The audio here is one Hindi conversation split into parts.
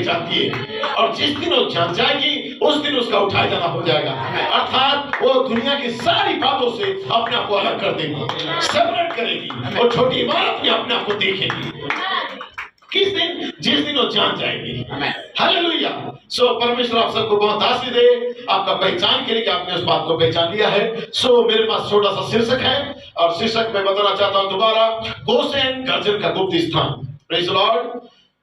जाती है, और जिस दिन वो जान जाएगी उस दिन उसका उठाया जाना हो जाएगा। अर्थात वो दुनिया की सारी बातों से अपने आप को अलग कर देगी, सेपरेट करेगी और छोटी इमारत में अपने आप को देखेगी। किस दिन? जिस दिन वो जान जाएगी। हालेलुया। सो परमेश्वर आप सबको बहुत आशीष दे, आपका पहचान के लिए कि आपने उस बात को पहचान लिया है। सो मेरे पास छोटा सा शीर्षक है और शीर्षक में बताना चाहता हूं दोबारा, गोसेन गर्जन का गुप्त स्थान। Praise the Lord.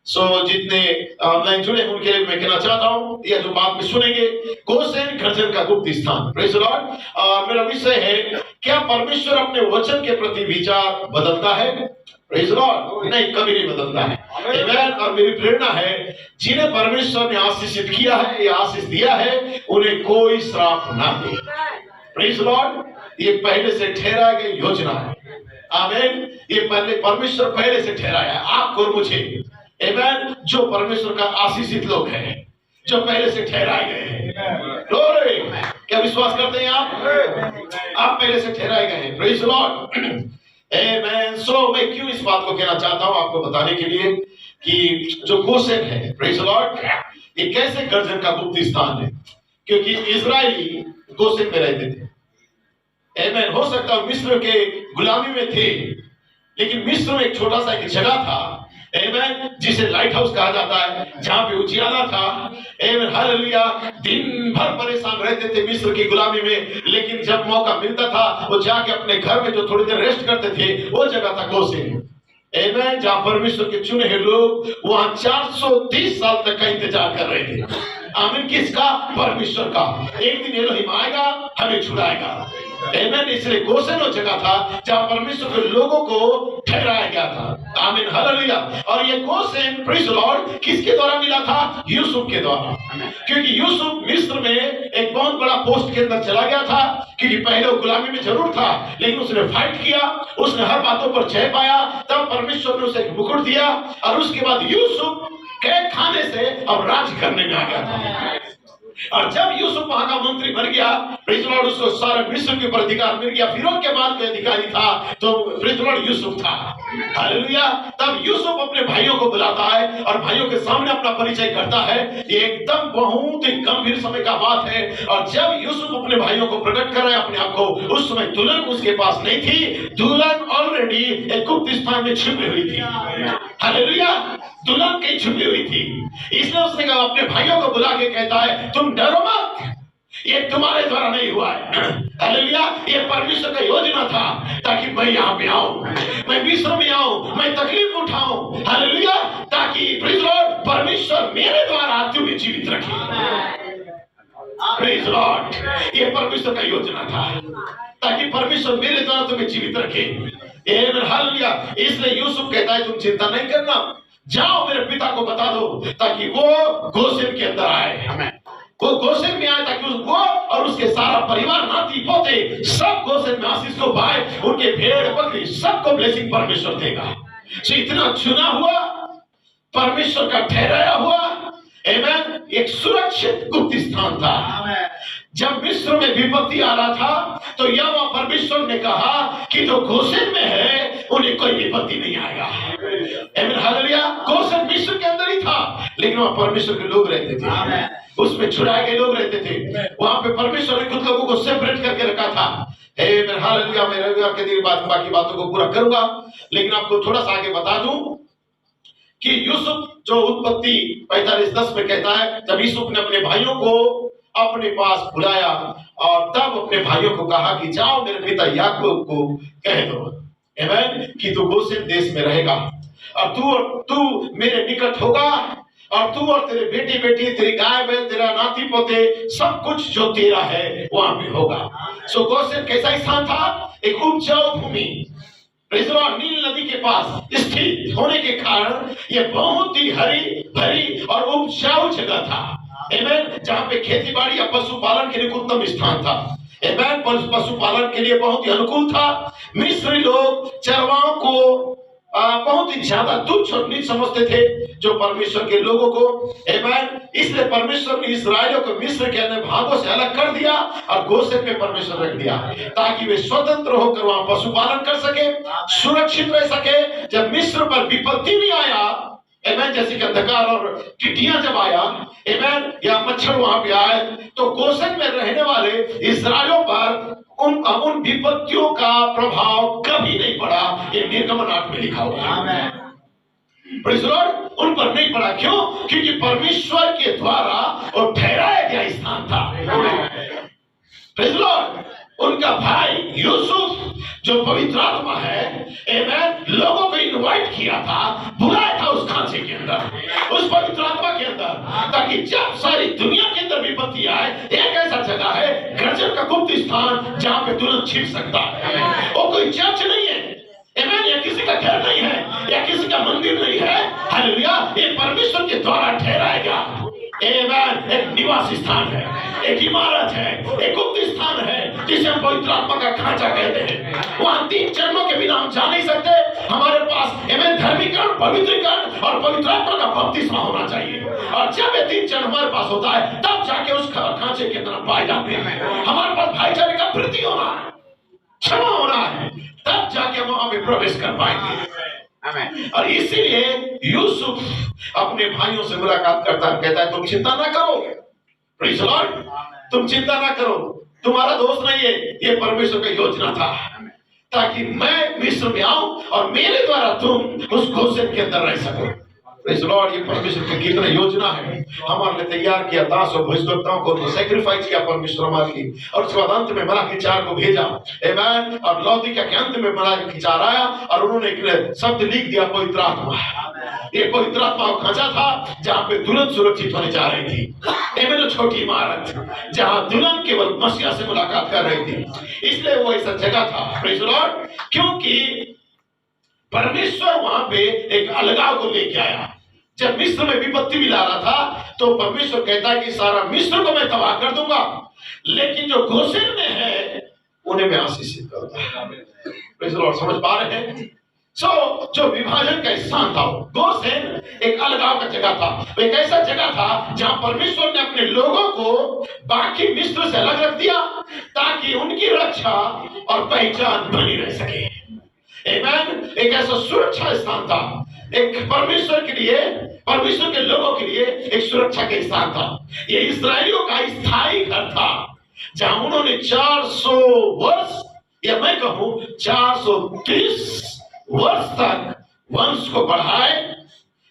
सो जितने ऑनलाइन जुड़े हैं उनके लिए मैं कहना चाहता हूं, यह जो बात में सुनेंगे, गोसेन गर्जन का गुप्त स्थान। Praise the Lord. मेरा विषय है, क्या परमेश्वर अपने वचन के प्रति विचार बदलता है? Praise the Lord. नहीं, कभी नहीं बदलता है। आमीन। और मेरी प्रेरणा है, जिन्हें परमेश्वर ने आशीषित किया है या आशीष दिया है, उन्हें कोई श्राप ना दे। Praise the Lord. ये पहले से ठहराई गई योजना है। आमीन। ये पहले परमेश्वर पहले से ठहराया है आपको और मुझे। आमीन। जो परमेश्वर का आशीषित लोग हैं, जो पहले से ठहराए गए हैं। ग्लोरी। क्या विश्वास करते हैं आप पहले से ठहराए गए हैं। Praise the Lord. आमीन। सो मैं क्यों इस बात को कहना चाहता हूं आपको बताने के लिए कि जो गोसेन है, प्रेज द लॉर्ड, ये कैसे गर्जन का गुप्त स्थान है। क्योंकि इजरायली गोसेन में रहते थे। आमीन। हो सकता है मिस्र के गुलामी में थे, लेकिन मिस्र में एक छोटा सा एक जगह था, आमीन, जिसे लाइट हाउस कहा जाता है, जहां पे उजियाला था। आमीन। हालेलुया। दिन भर परेशान रहते थे मिस्र की गुलामी में, लेकिन जब मौका मिलता था वो जाके अपने घर में जो थोड़ी देर रेस्ट करते थे, वो जगह था गोसेन। आमीन। जहां परमेश्वर के चुने हुए लोग वहां 430 साल तक का इंतजार कर रहे थे। आमीन। किसका? परमेश्वर का। एक दिन एलोहिम आएगा, हमें छुड़ाएगा। आमीन। इसलिए गोसेन वो जगह था जहां परमेश्वर के लोगों को ठहराया गया था। आमीन। हालेलुया। और ये गोसेन, प्रेज द लॉर्ड, किसके द्वारा मिला था? यूसुफ के द्वारा। क्योंकि यूसुफ मिस्र में एक बहुत बड़ा पोस्ट के अंदर चला गया था, क्योंकि पहले वो गुलामी में जरूर था, लेकिन उसने फाइट किया, उसने हर बातों पर जय पाया, तब परमेश्वर ने उसे एक मुकुट दिया, और उसके बाद यूसुफ कैद खाने से अब राज करने में आ गया था। और जब यूसुफ वहां का मंत्री बन गया, प्रेज द लॉर्ड, उसको सारा मिस्र के ऊपर अधिकार मिल गया। फिरौन के बाद कोई अधिकारी था तो प्रेज द लॉर्ड यूसुफ था। हालेलुया। तब यूसुफ अपने भाइयों को बुलाता है और भाइयों के सामने अपना परिचय करता है। ये एकदम बहुत ही गंभीर समय का बात है। और जब यूसुफ अपने भाइयों को प्रकट कर रहा है अपने आप को, उस समय दुल्हन उसके पास नहीं थी। दुल्हन ऑलरेडी एक गुप्त स्थान में छिपी हुई थी। हालेलुया। दुल्हन कहीं छुपी हुई थी। इसलिए उसने कहा, अपने भाइयों को बुला के कहता है, तुम डरो मत, ये तुम्हारे द्वारा नहीं हुआ है। हालेलुया। ये परमेश्वर का योजना था, ताकि मैं यहाँ पे आऊं, मैं मिस्र में आऊं, मैं तकलीफ उठाऊं। हालेलुया। ताकि प्रेज द लॉर्ड, परमेश्वर मेरे द्वारा तुम्हें जीवित रखे। Praise the Lord. ये परमेश्वर का योजना था, ताकि परमेश्वर मेरे द्वारा तुम्हें जीवित रखे। आमीन। हालेलुया। इसलिए यूसुफ कहता है, तुम चिंता नहीं करना, जाओ मेरे पिता को बता दो, ताकि वो गोसेन के अंदर आए। वो गोसेन में आए ताकि वो और उसके सारा परिवार, नाती पोते सब गोसेन में आशीष को पाए। उनके भेड़ बकरी सबको ब्लेसिंग परमेश्वर देगा। सो इतना चुना हुआ, परमेश्वर का ठहराया हुआ, आमीन, एक सुरक्षित गुप्त स्थान था। जब मिस्र में विपत्ति आ रहा था, तो यहोवा परमेश्वर ने कहा कि जो गोसेन में है उन्हें कोई विपत्ति नहीं आएगा। आमीन। हालेलुया। गोसेन मिस्र के अंदर ही था, लेकिन वहां परमेश्वर के लोग रहते थे, उसमें छुड़ाए गए लोग रहते थे। वहां पे परमेश्वर ने कुछ लोगों को सेपरेट करके रखा था। आमीन। हालेलुया। मैं रविवार के दिन बाकी बातों को पूरा करूंगा, लेकिन आपको थोड़ा सा आगे बता दूं कि यूसुफ जो उत्पत्ति 45:10 में कहता है, जब यूसुफ ने अपने भाइयों को अपने पास बुलाया और तब अपने भाइयों को कहा कि जाओ मेरे पिता याकूब को कह दो, आमीन, कि तू गोसेन देश में रहेगा, और तू मेरे निकट होगा, और तू और तेरे बेटी बेटी, तेरी गाय बैल, तेरा नाती पोते, सब कुछ जो तेरा है वहां पे होगा। सो गोसेन कैसा स्थान था? एक उपजाऊ भूमि, नील नदी के पास स्थित होने के कारण यह बहुत ही हरी भरी और उपजाऊ जगह था। आमीन। जहां पे खेती बाड़ी या पशुपालन के लिए उत्तम स्थान था। आमीन। पशुपालन के लिए बहुत ही अनुकूल था। मिस्री लोग चरवाहों को बहुत ही ज्यादा तुच्छ और नीच समझते थे, जो परमेश्वर के लोगों को। आमीन। इसलिए परमेश्वर ने इस्राएलियों को मिस्र के अन्य भागों से अलग कर दिया और गोसेन में परमेश्वर रख दिया, ताकि वे स्वतंत्र होकर वहां पशुपालन कर सके, सुरक्षित रह सके। जब मिस्र पर विपत्ति नहीं आया, आमेन, जैसे कि अंधकार और टिड्डियां जब आया, आमेन, या मच्छर वहां पे आए, तो गोसेन में रहने वाले इस्राएलियों पर उन विपत्तियों का प्रभाव कभी नहीं पड़ा। ये निर्गमन 8 में लिखा हुआ है। प्रेज़ द लॉर्ड, उन पर नहीं पड़ा। क्यों? क्योंकि परमेश्वर के द्वारा वो ठहराया गया स्थान था। प्रेज़ द लॉर्ड, उनका भाई यूसुफ जो पवित्र आत्मा है, आमेन, लोगों को इनवाइट किया था, बुलाया था उस खांचे के अंदर, उस पवित्र आत्मा के अंदर, ताकि जब सारी दुनिया के अंदर विपत्ति आए, एक ऐसा जगह है, गर्जन का गुप्त स्थान, जहां पे तुरंत छिप सकता है। वो कोई चर्च नहीं है, आमेन, या किसी का घर नहीं है, या किसी का मंदिर नहीं है, हालेलुया, ये परमेश्वर के द्वारा ठहराया गया, आमेन, एक निवास स्थान है, एक इमारत है, एक गुप्त स्थान है, जिसे हम पवित्र आत्मा का खांचा कहते हैं। वहां 3 चरणों के बिना हम जा नहीं सकते। हमारे पास आमेन, धर्मीकरण, पवित्रीकरण और पवित्र आत्मा का बपतिस्मा होना चाहिए। और जब ये 3 चरण हमारे पास होता है, तब जाके उस खांचे के अंदर पाए जाते हैं। हमारे पास भाईचारे का वृद्धि होना है, क्षमा होना है, तब जाके हम वहां पे प्रवेश कर पाएंगे। और इसीलिए यूसुफ अपने भाइयों से मुलाकात करता है, कहता है तुम चिंता ना करो, प्रेज़ द लॉर्ड, तुम चिंता ना करो, तुम्हारा दोस्त नहीं है, ये परमेश्वर की योजना था, ताकि मैं मिस्र में आऊं और मेरे द्वारा तुम उस गोसेन के अंदर रह सको। प्रेज़ द लॉर्ड, ये परमेश्वर की कितनी योजना है, हमारे लिए तैयार किया। दास और भविष्यवक्ताओं को तो सैक्रिफाइस किया परमेश्वर हमारे लिए, और उसके बाद अंत में मलाकी 4 को भेजा, आमेन, और लौदीकिया के अंत में मलाकी 4 आया और उन्होंने एक शब्द लिख दिया, पवित्र आत्मा। ये पवित्र आत्मा का खांचा था, जहां पे दुल्हन सुरक्षित होने जा रही थी, आमेन, छोटी इमारत, जहां दुल्हन केवल मसीहा से मुलाकात कर रही थी, इसलिए वो ऐसा जगह था। प्रेज़ द लॉर्ड, क्योंकि परमेश्वर वहां पे एक अलगाव को लेके आया। जब मिस्र में विपत्ति भी ला रहा था, तो परमेश्वर कहता है कि सारा मिस्र को मैं तबाह कर दूंगा, लेकिन जो गोसेन में है उन्हें मैं आशीषित करूंगा। प्रेज़ द लॉर्ड, समझ पा रहे हैं? जो विभाजन का स्थान था, गोसेन एक अलगाव का जगह था, एक ऐसा जगह था जहां परमेश्वर ने अपने लोगों को बाकी मिस्र से अलग रख दिया, ताकि उनकी रक्षा और पहचान बनी रह सके। आमेन, एक ऐसा सुरक्षा स्थान था, एक परमेश्वर के लिए, परमेश्वर के लोगों के लिए एक सुरक्षा का स्थान था। ये इस्राएलियों का स्थायी घर था, जहां उन्होंने 400 वर्ष, या मैं कहूं 430 वर्ष तक वंश को बढ़ाए,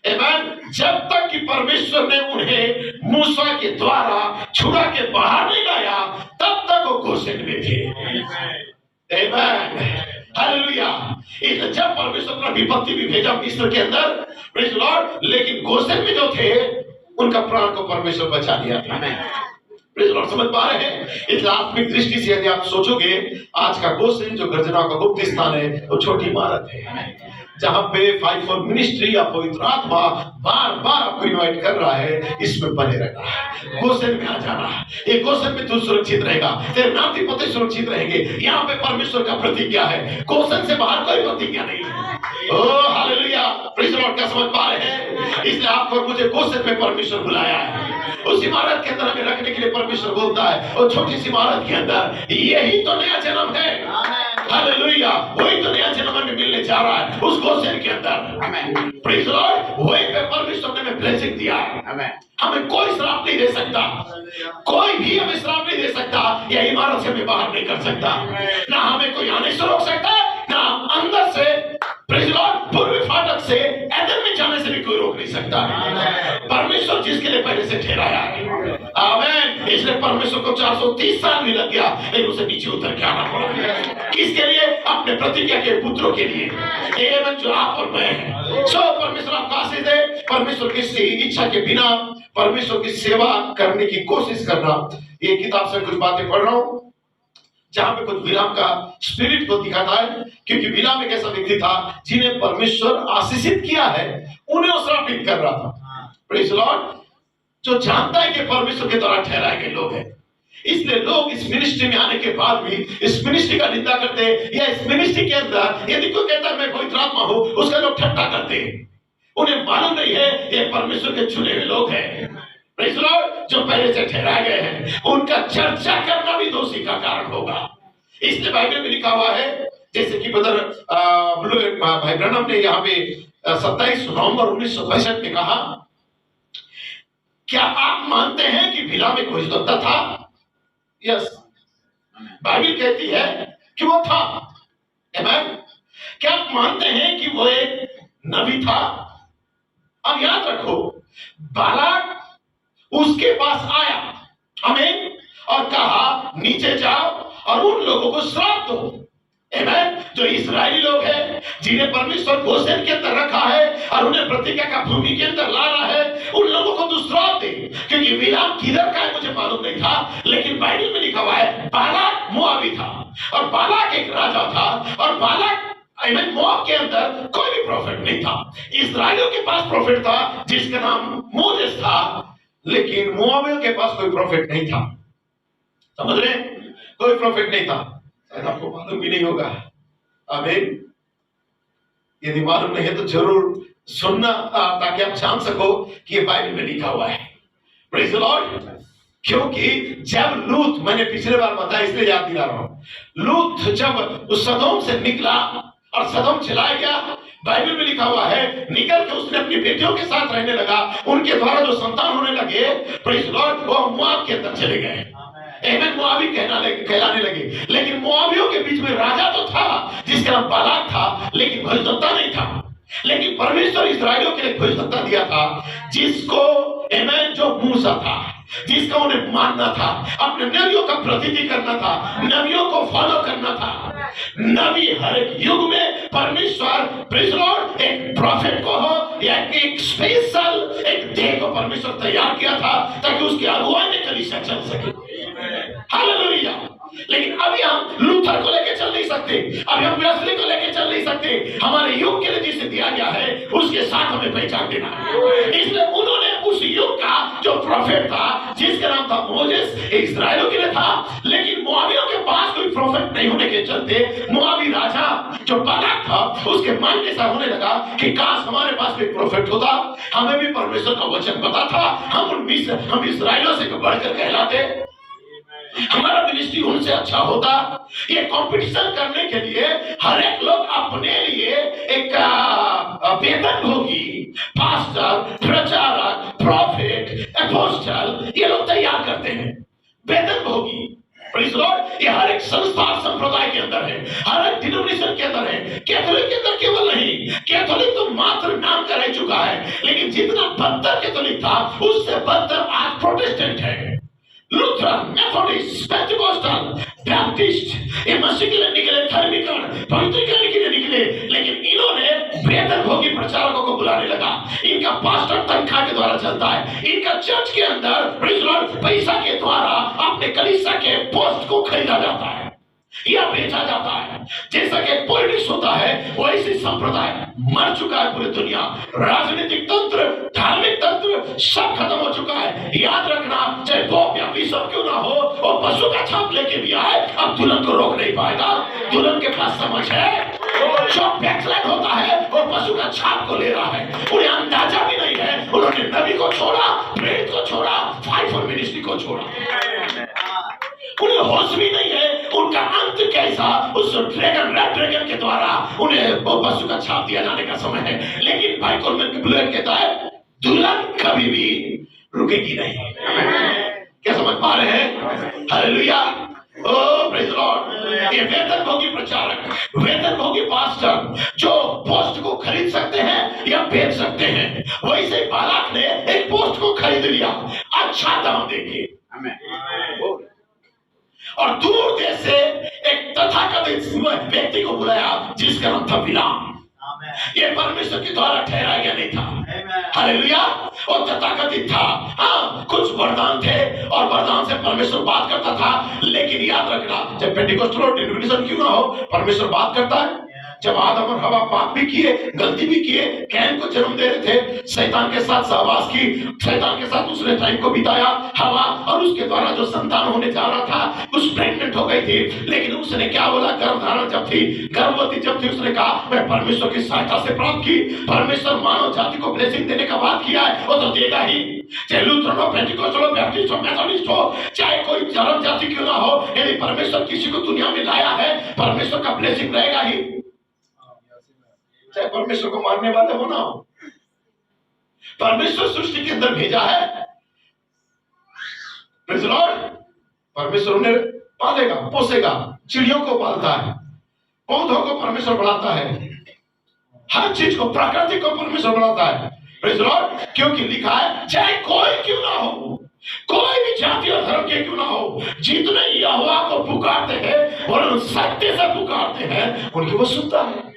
आमेन, जब तक कि परमेश्वर ने उन्हें मूसा के द्वारा छुड़ा के बाहर नहीं लाया, तब तक वो गोसेन में थे। आमेन, हालेलुया। जब परमेश्वर ने विपत्ति भी भेजा मिस्र के अंदर, प्रेज़ द लॉर्ड, लेकिन गोसेन में जो थे उनका प्राण को परमेश्वर बचा लिया था। प्रेज़ द लॉर्ड, समझ पा रहे हैं? इस आत्मिक दृष्टि से यदि आप सोचोगे, आज का गोसेन जो गर्जना का गुप्त स्थान है, वो छोटी इमारत है, जहां पे 5 फॉर मिनिस्ट्री या पवित्र आत्मा बार बार आपको इनवाइट कर रहा है, इसमें बने रहना है, गोसेन में आ जाना है। ये गोसेन में तू सुरक्षित रहेगा, तेरे नाती पोते सुरक्षित रहेंगे। यहाँ पे परमेश्वर का प्रतिज्ञा है, गोसेन से बाहर कोई प्रतिज्ञा नहीं है। Oh hallelujah, praise the Lord, क्या समझ पा रहे हैं? इसलिए आपको मुझे गोसेन में परमेश्वर बुलाया है, उस इमारत के अंदर हमें रखने के लिए परमेश्वर बोलता है, और छोटी सी इमारत के अंदर यही तो नया जन्म है। हालेलुया, वही तो नया जन्म हमें मिलने जा रहा है उस गोसेन के अंदर। प्रेज़ द लॉर्ड, वही पे परमेश्वर ने हमें ब्लेसिंग दिया है। हमें कोई श्राप नहीं दे सकता, कोई भी हमें श्राप नहीं दे सकता, यह इमारत से हमें बाहर नहीं कर सकता, ना हमें कोई आने से रोक सकता, ना अंदर से, प्रेज़ द लॉर्ड, पूर्वी फाटक से एदन में जाने से भी कोई रोक नहीं सकता। परमेश्वर जिसके लिए पहले से ठहराया है, आमीन। इसलिए परमेश्वर को 430 साल भी लग गया, लेकिन उसे नीचे उतर के आना पड़ा। किसके लिए? अपने प्रतिज्ञा के पुत्रों के लिए, एवं जो आप और मैं हैं। सो परमेश्वर आपको आशीष दे। परमेश्वर की इच्छा के बिना परमेश्वर की सेवा करने की कोशिश करना, ये किताब से कुछ बातें पढ़ रहा हूं जहां पे कुछ बिलाम का स्पिरिट को दिखाता है, क्योंकि बिलाम एक ऐसा व्यक्ति था जिन्हें परमेश्वर आशीषित किया है, उन्हें वो श्रापित कर रहा था। प्रेज़ द लॉर्ड, जो जानता है कि परमेश्वर के द्वारा ठहराए गए लोग हैं, इसलिए लोग इस मिनिस्ट्री में आने के बाद भी इस मिनिस्ट्री का निंदा करते हैं, या इस मिनिस्ट्री के अंदर यदि कोई कहता है मैं पवित्र आत्मा हूं, उसका लोग ठट्टा करते हैं। उन्हें मालूम नहीं है ये परमेश्वर के चुने हुए लोग हैं, प्रेज़ द लॉर्ड, जो पहले से ठहराए गए हैं। उनका चर्चा करना भी दोषी का कारण होगा। इसलिए बाइबल में लिखा हुआ है, जैसे कि ब्रदर भाई ब्रनम ने यहाँ पे 27 नवंबर 1965 में कहा, क्या आप मानते हैं कि बिलाम एक भविष्यद्वक्ता था? यस, बाइबल कहती है कि वो था। आमीन। क्या आप मानते हैं कि वो एक नबी था? अब याद रखो, बालाक उसके पास आया, आमीन, और कहा नीचे जाओ और उन लोगों को श्राप दो। आमीन। जो इस्राएली लोग हैं, जिन्हें परमेश्वर गोशेन के अंदर रखा है और उन्हें प्रतिज्ञा का भूमि के अंदर ला रहा है, उन लोगों को तू श्राप दे। क्योंकि बिलाम किधर का है मुझे मालूम नहीं था, लेकिन बाइबल में लिखा हुआ है बालाक मोआबी था और बालाक एक राजा था। और बालाक मोआब के अंदर कोई भी प्रॉफिट नहीं था। इस्राएलियों के पास प्रॉफिट था जिसका नाम मोजेस था, लेकिन मोआबियों के पास कोई प्रॉफिट नहीं था। समझ रहे? कोई प्रॉफिट नहीं था। शायद आपको मालूम भी नहीं होगा। आमीन। यदि मालूम नहीं है तो जरूर सुनना, ताकि आप जान सको कि ये बाइबल में लिखा हुआ है। Praise the Lord. क्योंकि जब लूत, मैंने पिछले बार बताया इसलिए याद दिला रहा हूं, लूत जब उस सदोम से निकला और सदोम चलाया गया, बाइबल में लिखा हुआ है निकल के उसने अपनी बेटियों के साथ रहने लगा, उनके द्वारा जो संतान होने लगे, प्रेज़ द लॉर्ड, वो मोआब के अंदर चले गए। आमीन। मोआबी कहलाने लगे। लेकिन मोआबियों के बीच में राजा तो था जिसका नाम बालाक था, लेकिन भविष्यद्वक्ता नहीं था। लेकिन परमेश्वर इस्राएलियों के लिए भविष्यद्वक्ता दिया था, जिसको आमीन, जो मूसा था, जिसका उन्हें मानना था, अपने नबियों का प्रतिनिधि करना था, नबियों को फॉलो करना था। नबी हर एक युग में परमेश्वर, प्रेज़ द लॉर्ड, एक प्रॉफिट को हो या एक स्पेशल एक देह को परमेश्वर तैयार किया था ताकि उसकी अगुवाई में कलीसिया चल सके। हालेलुया। लेकिन अभी हम लूथर को लेकर चल नहीं सकते, अभी हम वेस्ली को लेकर चल नहीं सकते। हमारे युग के लिए जिसे दिया गया है उसके साथ हमें पहचान देना है। इसलिए उन्होंने उस युग का जो प्रॉफिट था, जिसका नाम था मोजेस, इस्राएलियों के लिए था, लेकिन मोआबियों के पास कोई प्रॉफिट नहीं होने के चलते मोआबी राजा जो बालाक था, उसके मन के साथ होने लगा कि काश हमारे पास भी प्रॉफिट होता, हमें भी परमेश्वर का वचन पता था, हम इस्राएलियों से बढ़कर कहलाते, हमारा मिनिस्ट्री उनसे अच्छा होता। ये कंपटीशन करने के लिए हर एक लोग अपने लिए एक वेतन भोगी, पास्टर, प्रचारक, प्रॉफिट, अपोस्टल, ये लोग तैयार करते हैं, वेतन भोगी। Praise the Lord. ये हर एक संस्था संप्रदाय के अंदर है, हर एक डिनोमिनेशन के अंदर है। कैथोलिक के अंदर केवल नहीं, कैथोलिक तो मात्र नाम का रह चुका है, लेकिन जितना बदतर कैथोलिक था उससे बदतर आज प्रोटेस्टेंट है। लूथरन, मेथोडिस्ट, पेंटिकोस्टल, बैप्टिस्ट, ये मसीह के लिए निकले, धर्मीकरण, पवित्रीकरण के लिए निकले, लेकिन इन्होंने वेतन भोगी प्रचारकों को बुलाने लगा। इनका पास्टर तनख्वाह के द्वारा चलता है, इनका चर्च के अंदर प्रेज़ द लॉर्ड पैसा के द्वारा अपने कलीसिया के पोस्ट को खरीदा जाता है या बेचा जाता है। जैसा कि पॉलिटिक्स होता है, वैसे संप्रदाय मर चुका है। पूरी दुनिया, राजनीतिक तंत्र, धार्मिक तंत्र सब खत्म हो चुका है। याद रखना, चाहे पोप या बिशप क्यों ना हो, वो पशु का छाप लेके भी आए, अब दुल्हन को रोक नहीं पाएगा। दुल्हन के पास समझ है, जो बैकलाइट होता है वो पशु का छाप को ले रहा है। उन्हें अंदाजा भी नहीं है, उन्होंने नबी को छोड़ा, प्रेरित को छोड़ा, फाइव मिनिस्ट्री को छोड़ा। उन्हें होश भी नहीं है उनका अंत कैसा, उस ड्रैगन, रेड ड्रैगन के द्वारा उन्हें वो पशु का छाप दिया जाने का समय है। लेकिन भाई कोलमैन ब्लेयर कहता है दुल्हन कभी भी रुकेगी नहीं। क्या समझ पा रहे हैं? Hallelujah. Oh praise the Lord. ये वेतन भोगी प्रचारक, वेतन भोगी पास्टर जो पोस्ट को खरीद सकते हैं या बेच सकते हैं, वैसे बालाक ने एक पोस्ट को खरीद लिया अच्छा दाम देके, और दूर देश से एक तथाकथित व्यक्ति को बुलाया जिसका नाम था बिलाम। ये परमेश्वर के द्वारा ठहराया गया नहीं था। हालेलुया। वो तथाकथित था, हाँ कुछ वरदान थे और वरदान से परमेश्वर बात करता था। लेकिन याद रखना, जब पेंटिकोस्टल डिनोमिनेशन क्यों ना हो, परमेश्वर बात करता है। जब आदम और हवा पाप भी किए, गलती भी किए, कैन को जन्म दे रहे थे, शैतान के साथ सहवास की, शैतान के साथ उसने टाइम को बिताया, हवा, और उसके द्वारा जो संतान होने जा रहा था उस प्रेग्नेंट हो गई थी। लेकिन उसने क्या बोला, गर्भधारण जब थी, गर्भवती जब थी, उसने कहा मैं परमेश्वर की सहायता से प्राप्त की। परमेश्वर मानव जाति को ब्लेसिंग देने का बात किया है, वो तो देगा ही। चाहे लूथरन हो, पेंटिकोस्टल हो, बैप्टिस्ट हो, मेथोडिस्ट हो, चाहे कोई धर्म जाति क्यों ना हो, यदि परमेश्वर किसी को दुनिया में लाया है, परमेश्वर का ब्लेसिंग रहेगा ही। चाहे परमेश्वर को मानने वाले हो ना हो। परमेश्वर सृष्टि के अंदर भेजा है, प्रेज़ द लॉर्ड। परमेश्वर उन्हें पालेगा, पोसेगा, चिड़ियों को पालता है, पौधों को परमेश्वर बढ़ाता है, हर चीज को, प्रकृति को परमेश्वर बढ़ाता है, प्रेज़ द लॉर्ड। क्योंकि लिखा है चाहे कोई क्यों ना हो, कोई भी जाति और धर्म के क्यों ना हो, जितने यहोवा को पुकारते हैं और सत्य से पुकारते हैं उनकी वो सुनता है।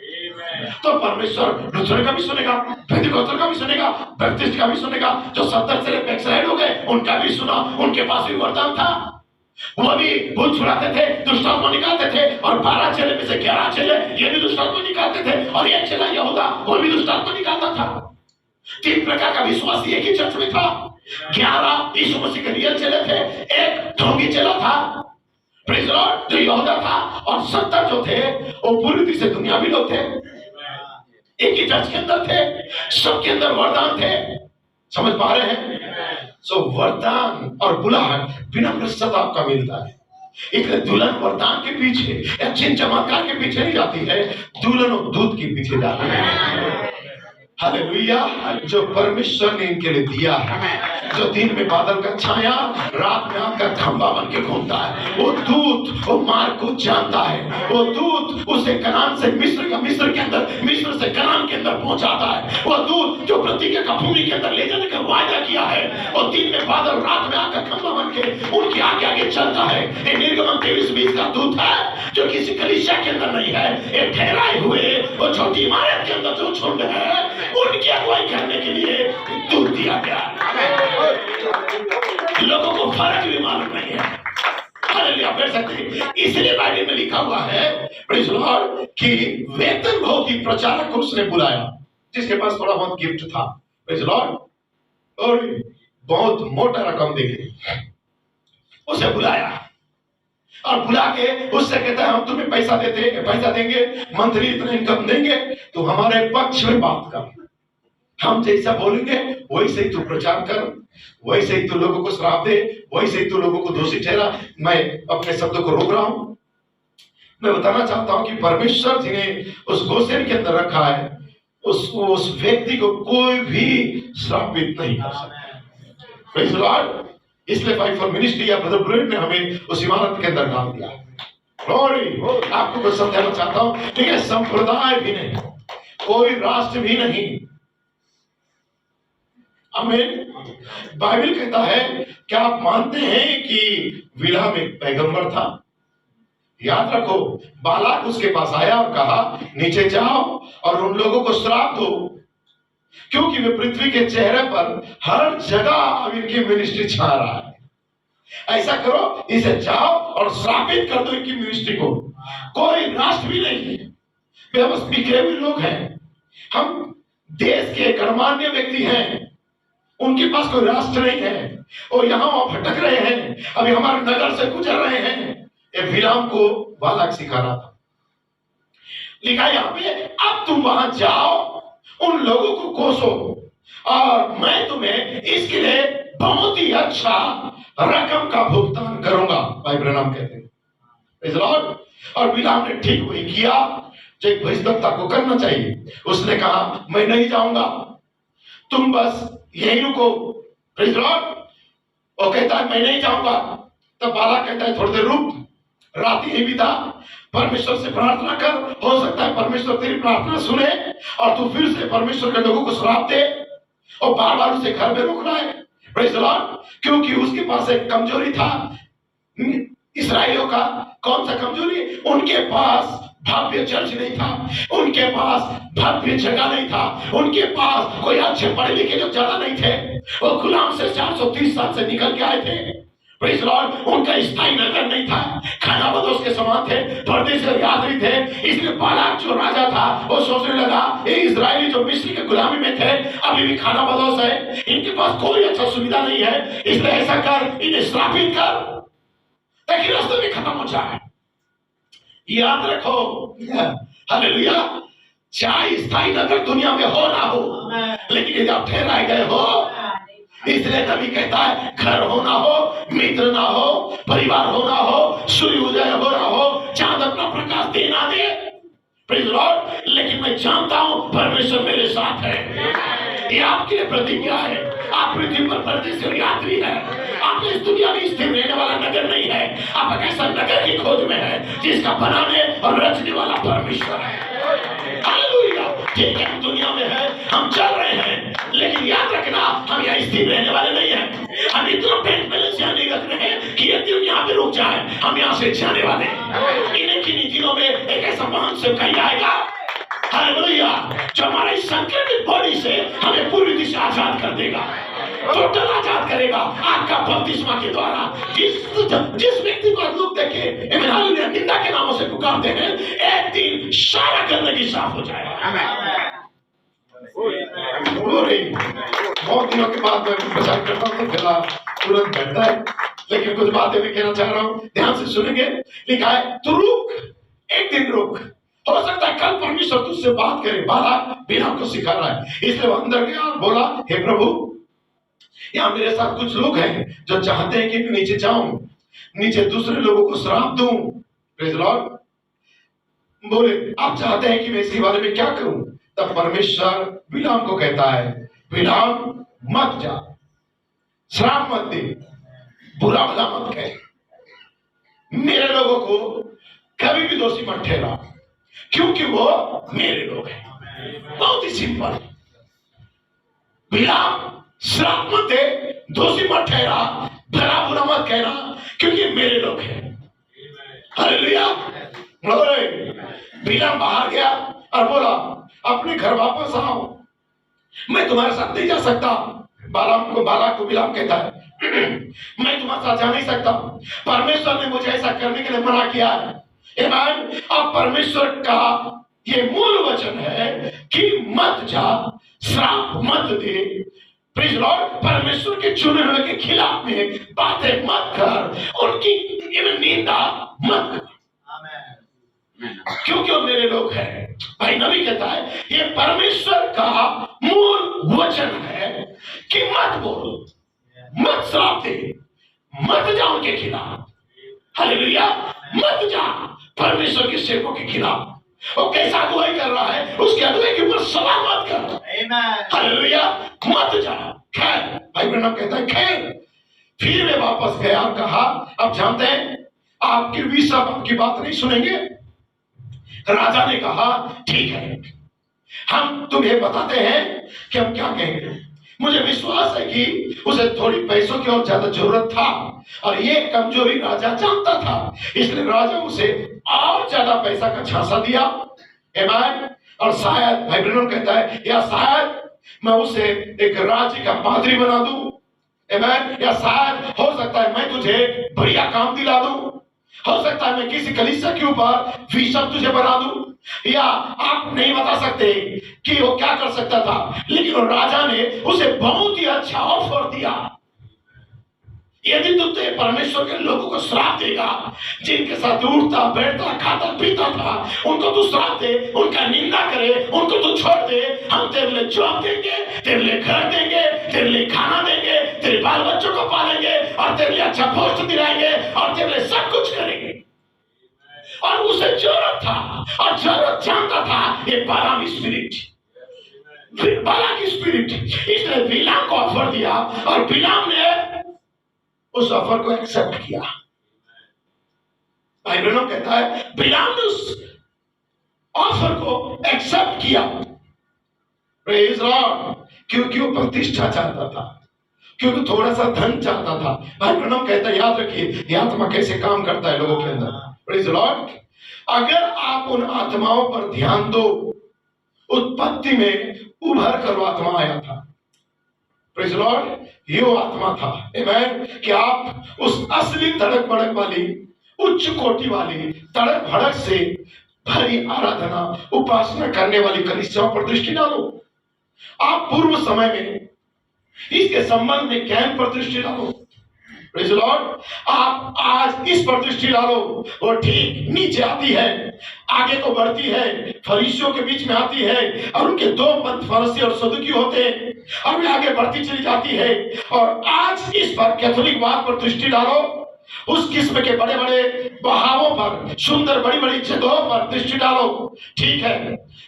तो परमेश्वर लूथरन का भी सुनेगा, पेंटिकोस्टल का भी सुनेगा, बैप्टिस्ट का भी सुनेगा, जो 70 से बैकसाइड हो गए उनका भी सुना। उनके पास भी वरदान था, वो भी भूत छुड़ाते थे, दुष्टात्मा निकालते थे, और 12 चेले में से 11 चेले ये भी दुष्टात्मा निकालते थे, और एक चेला यहूदा वो भी दुष्टात्मा निकालता था। 3 प्रकार का विश्वासी एक ही चर्च में था। 11 यीशु मसीह के रियल चेले थे, एक ढोंगी चेला था, प्रेज़ द लॉर्ड, जो यहूदा था, और 70 जो थे वो पूरी तरह से दुनियावी लोग थे, एक ही चर्च के अंदर थे, सबके अंदर वरदान थे। समझ पा रहे हैं? सो वरदान और बुलाहट बिना पश्चाताप का मिलता है। इसलिए दुल्हन वरदान के पीछे या चिन्ह चमत्कार के पीछे नहीं जाती है, दुल्हन और दूध के पीछे जाती है। हालेलुया। जो परमेश्वर ने इनके लिए दिया है, जो दिन में बादल का छाया, रात में आग का खंभा बन के घूमता है, वो दूत वो मार्ग को जानता है, वो दूत उसे कनान से मिस्र के अंदर, मिस्र से कनान के अंदर पहुंचाता है, वो दूत जो प्रतिज्ञा का भूमि के अंदर ले जाने का वायदा किया है, और दिन में बादल रात में आग का खंभा बन के उनके आगे आगे चलता है। ये निर्गमन 23:20 का दूत है, जो किसी कलीसिया के अंदर नहीं है, ये ठहराए हुए वो छोटी इमारत के अंदर जो झुंड है उनकी अगुवाई करने के लिए दूत दिया गया। लोगों को फर्क भी मालूम नहीं है। हालेलुया। पढ़ सकते हैं, इसलिए बाइबल में लिखा हुआ है, प्रेज़ द लॉर्ड, कि वेतन भोगी प्रचारक को उसने बुलाया, जिसके पास थोड़ा बहुत गिफ्ट था, प्रेज़ द लॉर्ड, और बहुत मोटा रकम देके उसे बुलाया, और बुला के उससे कहता है हम तुम्हें पैसा देंगे, मंथली इतना इनकम देंगे, तो हमारे पक्ष में बात कर, हम जैसा बोलेंगे वैसे ही तू प्रचार कर, वैसे ही तू लोगों को श्राप दे, वैसे ही तू लोगों को दोषी ठहरा। मैं अपने शब्दों को रोक रहा हूं। मैं बताना चाहता हूं कि परमेश्वर जिन्हें उस गोसेन के अंदर रखा है, उस व्यक्ति को कोई भी श्रापित नहीं कर सकता। Praise the Lord. इसलिए फाइव फॉर मिनिस्ट्री या ब्रदर ब्रेड ने हमें उस इमारत के अंदर डाल दिया। ग्लोरी। आपको मैं समझाना चाहता हूं, ठीक है, संप्रदाय भी नहीं, कोई राष्ट्र भी नहीं। आमीन। बाइबल कहता है, क्या आप मानते हैं कि बिलाम एक पैगंबर था? याद रखो, बालाक उसके पास आया और कहा नीचे जाओ और उन लोगों को श्राप दो, क्योंकि वे पृथ्वी के चेहरे पर हर जगह अब इनकी मिनिस्ट्री छा रहा है। ऐसा करो, इसे जाओ और श्रापित कर दो इनकी मिनिस्ट्री को। कोई राष्ट्र भी नहीं है, वे बस बिखरे हुए लोग हैं। हम देश के गणमान्य व्यक्ति हैं, उनके पास कोई राष्ट्र नहीं है, और यहां वहां भटक रहे हैं, अभी हमारे नगर से गुजर रहे हैं। ये बिलाम को बालाक सिखा रहा था। लिखा यहां पे, अब तुम वहां जाओ, उन लोगों को कोसो, और मैं तुम्हें इसके लिए बहुत ही अच्छा रकम का भुगतान करूंगा। भाई ब्रैनम कहते हैं, प्रेज़ द लॉर्ड। और बिलाम ने ठीक वही किया जो एक भविष्यवक्ता को करना चाहिए। उसने कहा मैं नहीं जाऊंगा, तुम बस यही रुको। Praise the Lord. वो कहता है मैं नहीं जाऊंगा, तब बालाक कहता है थोड़ी देर रुक, रात यही भी था, परमेश्वर से प्रार्थना कर, हो सकता है परमेश्वर तेरी प्रार्थना सुने और तू फिर से परमेश्वर के लोगों को श्राप दे और बार बार उसे घर में रोकना है। Praise the Lord. क्योंकि उसके पास एक कमजोरी था, इस्राएलियों का। कौन सा कमजोरी? उनके पास भव्य चर्च नहीं था, उनके पास भव्य जगह नहीं था, उनके पास कोई अच्छे पढ़े लिखे लोग ज्यादा नहीं थे। वो गुलाम से 430 साल से निकल के आए थे। Praise the Lord. उनका स्थायी नगर नहीं था, खाना बदोश के समान थे, परदेश के यात्री थे। इसलिए बालाक जो राजा था वो सोचने लगा ये इजरायली जो मिस्र के गुलामी में थे अभी भी खाना बदोश है, इनके पास कोई अच्छा सुविधा नहीं है, इसलिए ऐसा कर, इन्हें श्रापित कर ताकि रास्ते में खत्म हो जाए। याद रखो, हालेलुया, चाहे स्थायी नगर दुनिया में हो ना हो, लेकिन यदि आप ठहराए गए हो, इसलिए नबी कहता है घर हो ना हो, मित्र ना हो, परिवार हो ना हो, सूर्य उदय हो ना हो, चांद अपना प्रकाश दे ना दे, प्रेज़ द लॉर्ड, लेकिन मैं मैं जानता हूं परमेश्वर मेरे साथ है। ये आपके लिए प्रतिज्ञा है। आप पृथ्वी पर परदेशी और यात्री है। आप इस दुनिया में स्थिर रहने वाला नगर नहीं है। आप एक ऐसा नगर की खोज में है जिसका बनाने और रचने वाला परमेश्वर है। हालेलुया। ठीक है, हम दुनिया में है, हम चल रहे हैं, लेकिन याद रखना हम यहाँ स्थिर रहने वाले नहीं हैं। हम इतना बैंक बैलेंस यहाँ नहीं रख रहे हैं कि यदि हम यहाँ पे रुक जाए, हम यहाँ से जाने वाले हैं। इन्हीं दिनों में एक ऐसा महान सेवकाई आएगा, हालेलुया, जो हमारा इस संक्रमित बॉडी से हमें पूरी दिशा आजाद कर देगा, टोटल आजाद करेगा। आपका बपतिस्मा के द्वारा जिस व्यक्ति को आप लोग देखे हालेलुया निंदा के नामों से पुकारते हैं, एक दिन सारा गंदगी साफ हो जाएगा। बहुत दिनों के बाद मैं प्रचार करता हूँ तो फिलहाल तुरंत घटता है, लेकिन कुछ बातें मैं कहना चाह रहा हूँ, ध्यान से सुनेंगे। लिखा है तू रुक, एक दिन रुक, हो सकता है कल परमेश्वर तुझसे बात करे। बालक बिलाम को सिखा रहा है, इसलिए वो अंदर गया और बोला, हे प्रभु, यहाँ मेरे साथ कुछ लोग हैं जो चाहते हैं कि मैं नीचे जाऊं, नीचे दूसरे लोगों को श्राप दूं। Praise Lord. बोले आप चाहते हैं कि मैं इसके बारे में क्या करूं? तब परमेश्वर बिलाम को कहता है, बिलाम मत जा, श्राप मत दे, बुरा भला मत कह, मेरे लोगों को कभी भी दोषी मत ठहरा, क्योंकि वो मेरे लोग हैं। बहुत ही सिंपल। बिलाम श्राप मत दे, दोषी मत ठहरा, भला बुरा मत कहना, क्योंकि मेरे लोग हैं। हालेलुया। बिलाम बाहर गया और बोला, अपने घर वापस आओ, मैं तुम्हारे साथ नहीं जा सकता। बालाक को बिलाम कहता है, मैं तुम्हारे साथ जा नहीं सकता, परमेश्वर ने मुझे ऐसा करने के लिए मना किया है। अब परमेश्वर का ये मूल वचन है कि मत जा, श्राप मत दे। Praise Lord. परमेश्वर के चुने हुए के खिलाफ में बातें मत कर, उनकी निंदा मत कर, क्योंकि वो मेरे लोग हैं। भाई नबी कहता है ये परमेश्वर का मूल वचन है कि मत बोल, मत श्राप दे, मत जा उनके खिलाफ। हालेलुया। मत जा परमेश्वर के सेवकों के खिलाफ। वो कैसा अगुवाई कर रहा है, उसके अगुवाई के ऊपर सवाल मत कर। हालेलुया। मत जा। खैर, भाई ब्रह्म कहता है खैर। फिर वे वापस गया और कहा, अब जानते हैं आपकी भी सब आपकी बात नहीं सुनेंगे। राजा ने कहा, ठीक है, हम तुम्हें बताते हैं कि हम क्या कहेंगे। मुझे विश्वास है कि उसे थोड़ी पैसों की और ज्यादा जरूरत था, और ये कमजोरी राजा जानता था, इसलिए राजा उसे और ज्यादा पैसा का झांसा दिया। आमीन। और शायद भाई ब्रह्म कहता है, या शायद मैं उसे एक राज्य का पादरी बना दूं। आमीन। या शायद हो सकता है मैं तुझे बढ़िया काम दिला दूं, हो सकता है मैं किसी कलीसिया के ऊपर बिशप तुझे बना दूं, या आप नहीं बता सकते कि वो क्या कर सकता था, लेकिन राजा ने उसे बहुत ही अच्छा ऑफर दिया। यदि तू तो परमेश्वर के लोगों को श्राप देगा, जिनके साथ उठता बैठता खाता पीता था, उनको तू श्राप दे, उनका निंदा करे, उनको तू छोड़ दे, हम तेरे लिए जॉब देंगे, तेरे लिए घर देंगे, तेरे लिए खाना देंगे, तेरे बाल बच्चों को पालेंगे, और तेरे लिए अच्छा पोस्ट दिलाएंगे, और तेरे लिए सब कुछ करेंगे। और उसे जरूरत था, और जरूरत जानता था ये बालाम स्पिरिट, बाला की स्पिरिट, इसलिए बिलाम को ऑफर दिया, और बिलाम ने उस ऑफर को एक्सेप्ट किया। भाई बहनों कहता है बिलाम ने उस ऑफर को एक्सेप्ट किया। Praise Lord. क्योंकि वो प्रतिष्ठा चाहता था, क्योंकि थोड़ा सा धन चाहता था। भाई बहनों कहता है, याद रखिए ये आत्मा कैसे काम करता है लोगों के अंदर। Praise Lord. अगर आप उन आत्माओं पर ध्यान दो, उत्पत्ति में उभर कर आत्मा आया था। Praise Lord. ये वो आत्मा था, आमीन, कि आप उस असली तड़क भड़क वाली, उच्च कोटि वाली तड़क भड़क से भरी आराधना उपासना करने वाली कलीसियाओं पर दृष्टि डालो। आप पूर्व समय में इसके संबंध में ज्ञान पर दृष्टि डालो। Praise Lord. आप आज इस पर दृष्टि डालो, वो ठीक नीचे आती है, आगे को बढ़ती है, फरीसियों के बीच में आती है, और उनके दो पंथ फरीसी और सदुकी होते हैं, और वे आगे बढ़ती चली जाती है। और आज इस पर कैथोलिक वाद पर दृष्टि डालो, उस किस्म के बड़े बड़े बहावों पर, सुंदर बड़ी बड़ी जगहों पर दृष्टि डालो। ठीक है,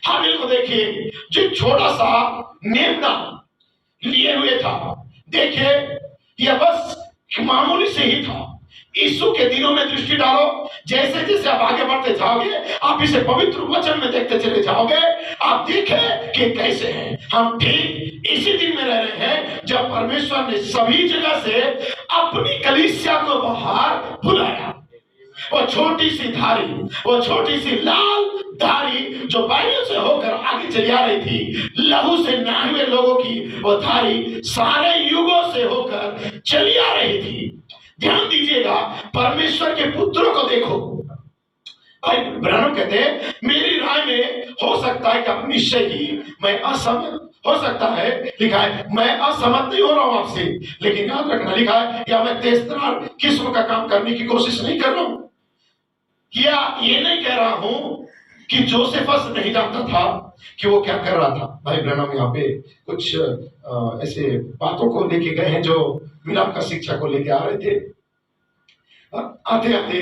हाबिल को देखिए जो छोटा सा मेमना लिए हुए था, देखिए यह बस मामूली से ही था। यीशु के दिनों में दृष्टि डालो, जैसे जैसे आप आगे बढ़ते जाओगे आप इसे पवित्र वचन में देखते चले जाओगे, आप देखें कि कैसे हैं। हम ठीक इसी दिन में रह रहे हैं जब परमेश्वर ने सभी जगह से अपनी कलीसिया को बाहर बुलाया। वो छोटी सी धारी, वो छोटी सी लाल धारी जो बाइबल से होकर आगे चली आ रही थी, लहू से नहाए हुए लोगों की वो धारी सारे युगों से होकर चली आ रही थी। ध्यान दीजिएगा, परमेश्वर के पुत्रों को देखो। भाई ब्रह्म कहते हैं मेरी राय में हो सकता है कि आप निश्चय ही मैं असहमत हो सकता है, लिखा है मैं असहमत नहीं हो रहा हूं आपसे, लेकिन याद रखना लिखा है या मैं तेजतरार किस्म का काम करने की कोशिश नहीं कर रहा हूं, या ये नहीं कह रहा हूं कि जोसेफस नहीं जानता था कि वो क्या कर रहा था। भाई ब्रह्म यहाँ पे कुछ ऐसे बातों को लेके गए हैं जो मिलाप का शिक्षा को लेके आ रहे थे। आते आते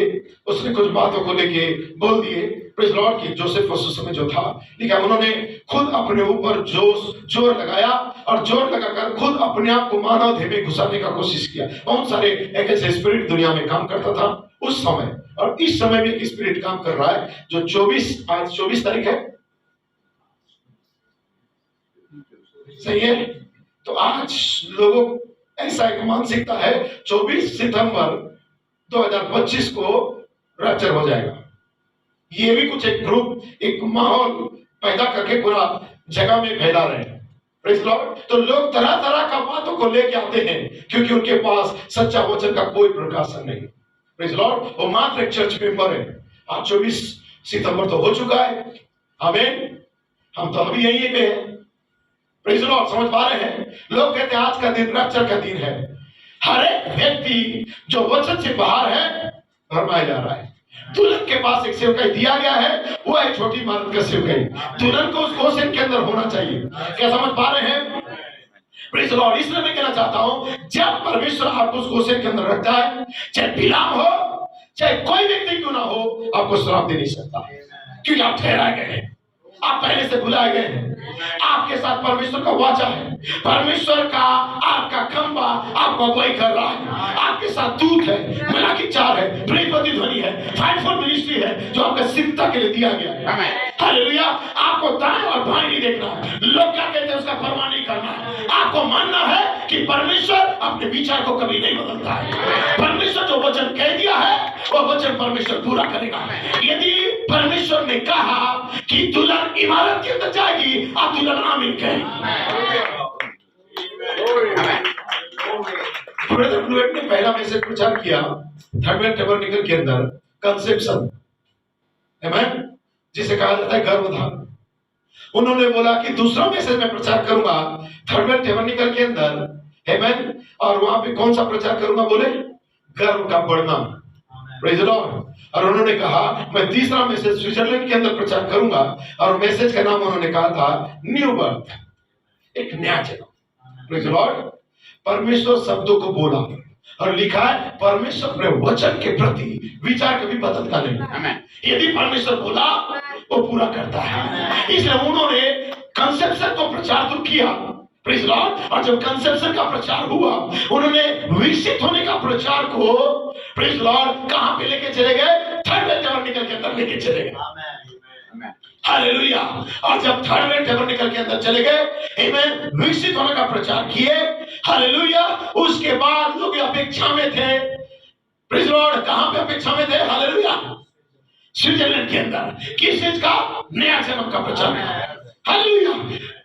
उसने कुछ बातों को लेके बोल दिए। प्रेज़ लॉर्ड कि जोसेफस उस समय जो था, लिखा उन्होंने खुद अपने ऊपर जोर लगाया और जोर लगाकर खुद अपने आप को मानव देह में घुसाने का कोशिश किया। बहुत सारे एक ऐसे स्पिरिट दुनिया में काम करता था उस समय, और इस समय भी एक स्पिरिट काम कर रहा है जो 24 तारीख है, सही है। तो आज लोगों ऐसा एक मानसिकता है 24 सितंबर 2025 को रैप्चर हो जाएगा। ये भी कुछ एक ग्रुप, एक माहौल पैदा करके पूरा जगह में फैला रहे हैं। Praise Lord. तो लोग तरह तरह का बातों को लेके आते हैं क्योंकि उनके पास सच्चा वचन का कोई प्रकाशन नहीं। Praise Lord. वो मात्र एक चर्च मेंबर है। आज 24 सितंबर तो हो चुका है, आमीन। हम तो अभी यहीं पे हैं। Praise Lord. समझ पा रहे हैं? लोग कहते हैं आज का दिन रैप्चर का दिन है। हर एक व्यक्ति जो वचन से बाहर है भरमाया जा रहा है। दुल्हन के पास एक सेवकाई दिया गया है, वो है छोटी इमारत का सेवकाई। दुल्हन को उस घोषण के अंदर होना चाहिए। क्या समझ पा रहे हैं? Praise Lord. इसलिए मैं कहना चाहता हूं, जब परमेश्वर आपको उस घोषण के अंदर रखता है, चाहे बिलाम हो चाहे कोई व्यक्ति क्यों ना हो, आपको श्राप दे नहीं सकता, क्योंकि आप ठहराए गए हैं, आप पहले से बुलाए गए हैं। आपके साथ परमेश्वर का वाचा है, परमेश्वर का आपका खंबा आपको अगुवाई कर रहा है, आपके साथ दूत है, मलाकी 4 है, प्रेरित ध्वनि है, 5 मिनिस्ट्री है जो आपका सिद्धता के लिए दिया गया है। हालेलुया। आपको दाएं और बाएं नहीं देखना है, लोग क्या कहते हैं उसका परवाह नहीं करना है। आपको मानना है कि परमेश्वर अपने विचार को कभी नहीं बदलता है। परमेश्वर जो वचन कह दिया है वो वचन परमेश्वर पूरा करेगा। यदि परमेश्वर ने कहा कि दुल्हन इमारत के अंदर जाएगी, आप दुल्हन आमीन कहें। ब्रदर ब्लूएट ने पहला मैसेज प्रचार किया थर्ड टैबरनेकल के अंदर, कंसेप्शन, आमीन, जिसे कहा जाता है गर्भधारण। उन्होंने बोला कि दूसरा मैसेज मैं प्रचार करूंगा थर्ड टैबरनेकल के अंदर, आमीन, और वहां पे कौन सा प्रचार करूंगा? बोले गर्भ का बढ़ना। Praise the Lord. और उन्होंने कहा मैं तीसरा मैसेज स्विट्जरलैंड के अंदर प्रचार करूंगा, और मैसेज का नाम उन्होंने कहा था न्यू बर्थ, एक नया जन्म। Praise the Lord. परमेश्वर शब्दों को बोला और लिखा है परमेश्वर अपने वचन के प्रति विचार कभी बदलता नहीं। यदि परमेश्वर बोला वो पूरा करता है। इसलिए उन्होंने कंसेप्शन को प्रचार तो किया, प्रेज़ लॉर्ड, और जब कंसेप्शन का प्रचार हुआ उन्होंने विकसित होने का प्रचार को, प्रेज़ लॉर्ड, कहां पे लेके चले गए? थर्ड टैबरनेकल के अंदर लेके चले गए। हालेलुया। और जब थर्ड टैबरनेकल के अंदर चले गए, आमीन, विकसित होने का प्रचार किए, हालेलुया, उसके बाद लोग अपेक्षा में थे। Praise Lord. कहां पे अपेक्षा में थे? हालेलुया, स्विट्जरलैंड के अंदर। किस चीज का? नया जन्म का प्रचार। Hallelujah,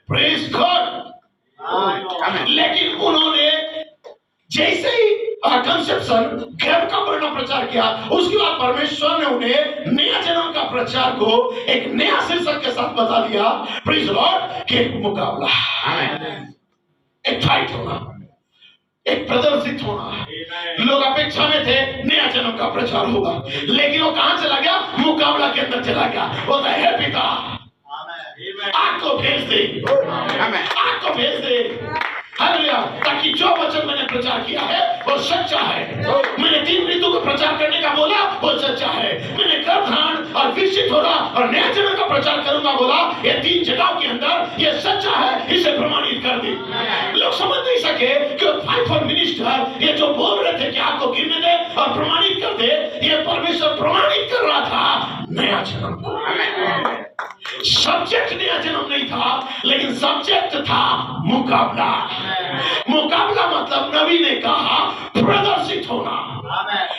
praise God. लेकिन उन्होंने जैसे ही कंसेप्शन गर्भ का बढ़ना प्रचार किया, उसके बाद परमेश्वर ने उन्हें नया जन्म का प्रचार को एक नया शीर्षक के साथ बता दिया, प्रेज़ लॉर्ड, कि एक मुकाबला, एक फाइट होना, एक प्रदर्शित होना। लोग अपेक्षा में थे नया जन्म का प्रचार होगा, लेकिन वो कहां चला गया? मुकाबला के अंदर चला गया। वो है पिता आग को भेज दे, आग को भेज दे, हालेलुया, ताकि जो वचन मैंने प्रचार किया है वो सच्चा है। मैंने 3 ऋतु को प्रचार करने का बोला वो सच्चा है। मैंने गर्भधारण और विकसित होना और नया जन्म का प्रचार करूंगा बोला, ये 3 जगहों के अंदर ये सच्चा है, इसे प्रमाणित कर दी। लोग समझ नहीं सके कि 5 मिनिस्टर ये जो बोल रहे थे कि आपको गिरने दे और प्रमाणित कर दे, ये परमेश्वर प्रमाणित कर रहा था नया जन्म को। सब्जेक्ट नया जन्म नहीं था, लेकिन सब्जेक्ट था मुकाबला। मुकाबला मतलब नबी ने कहा प्रदर्शित होना,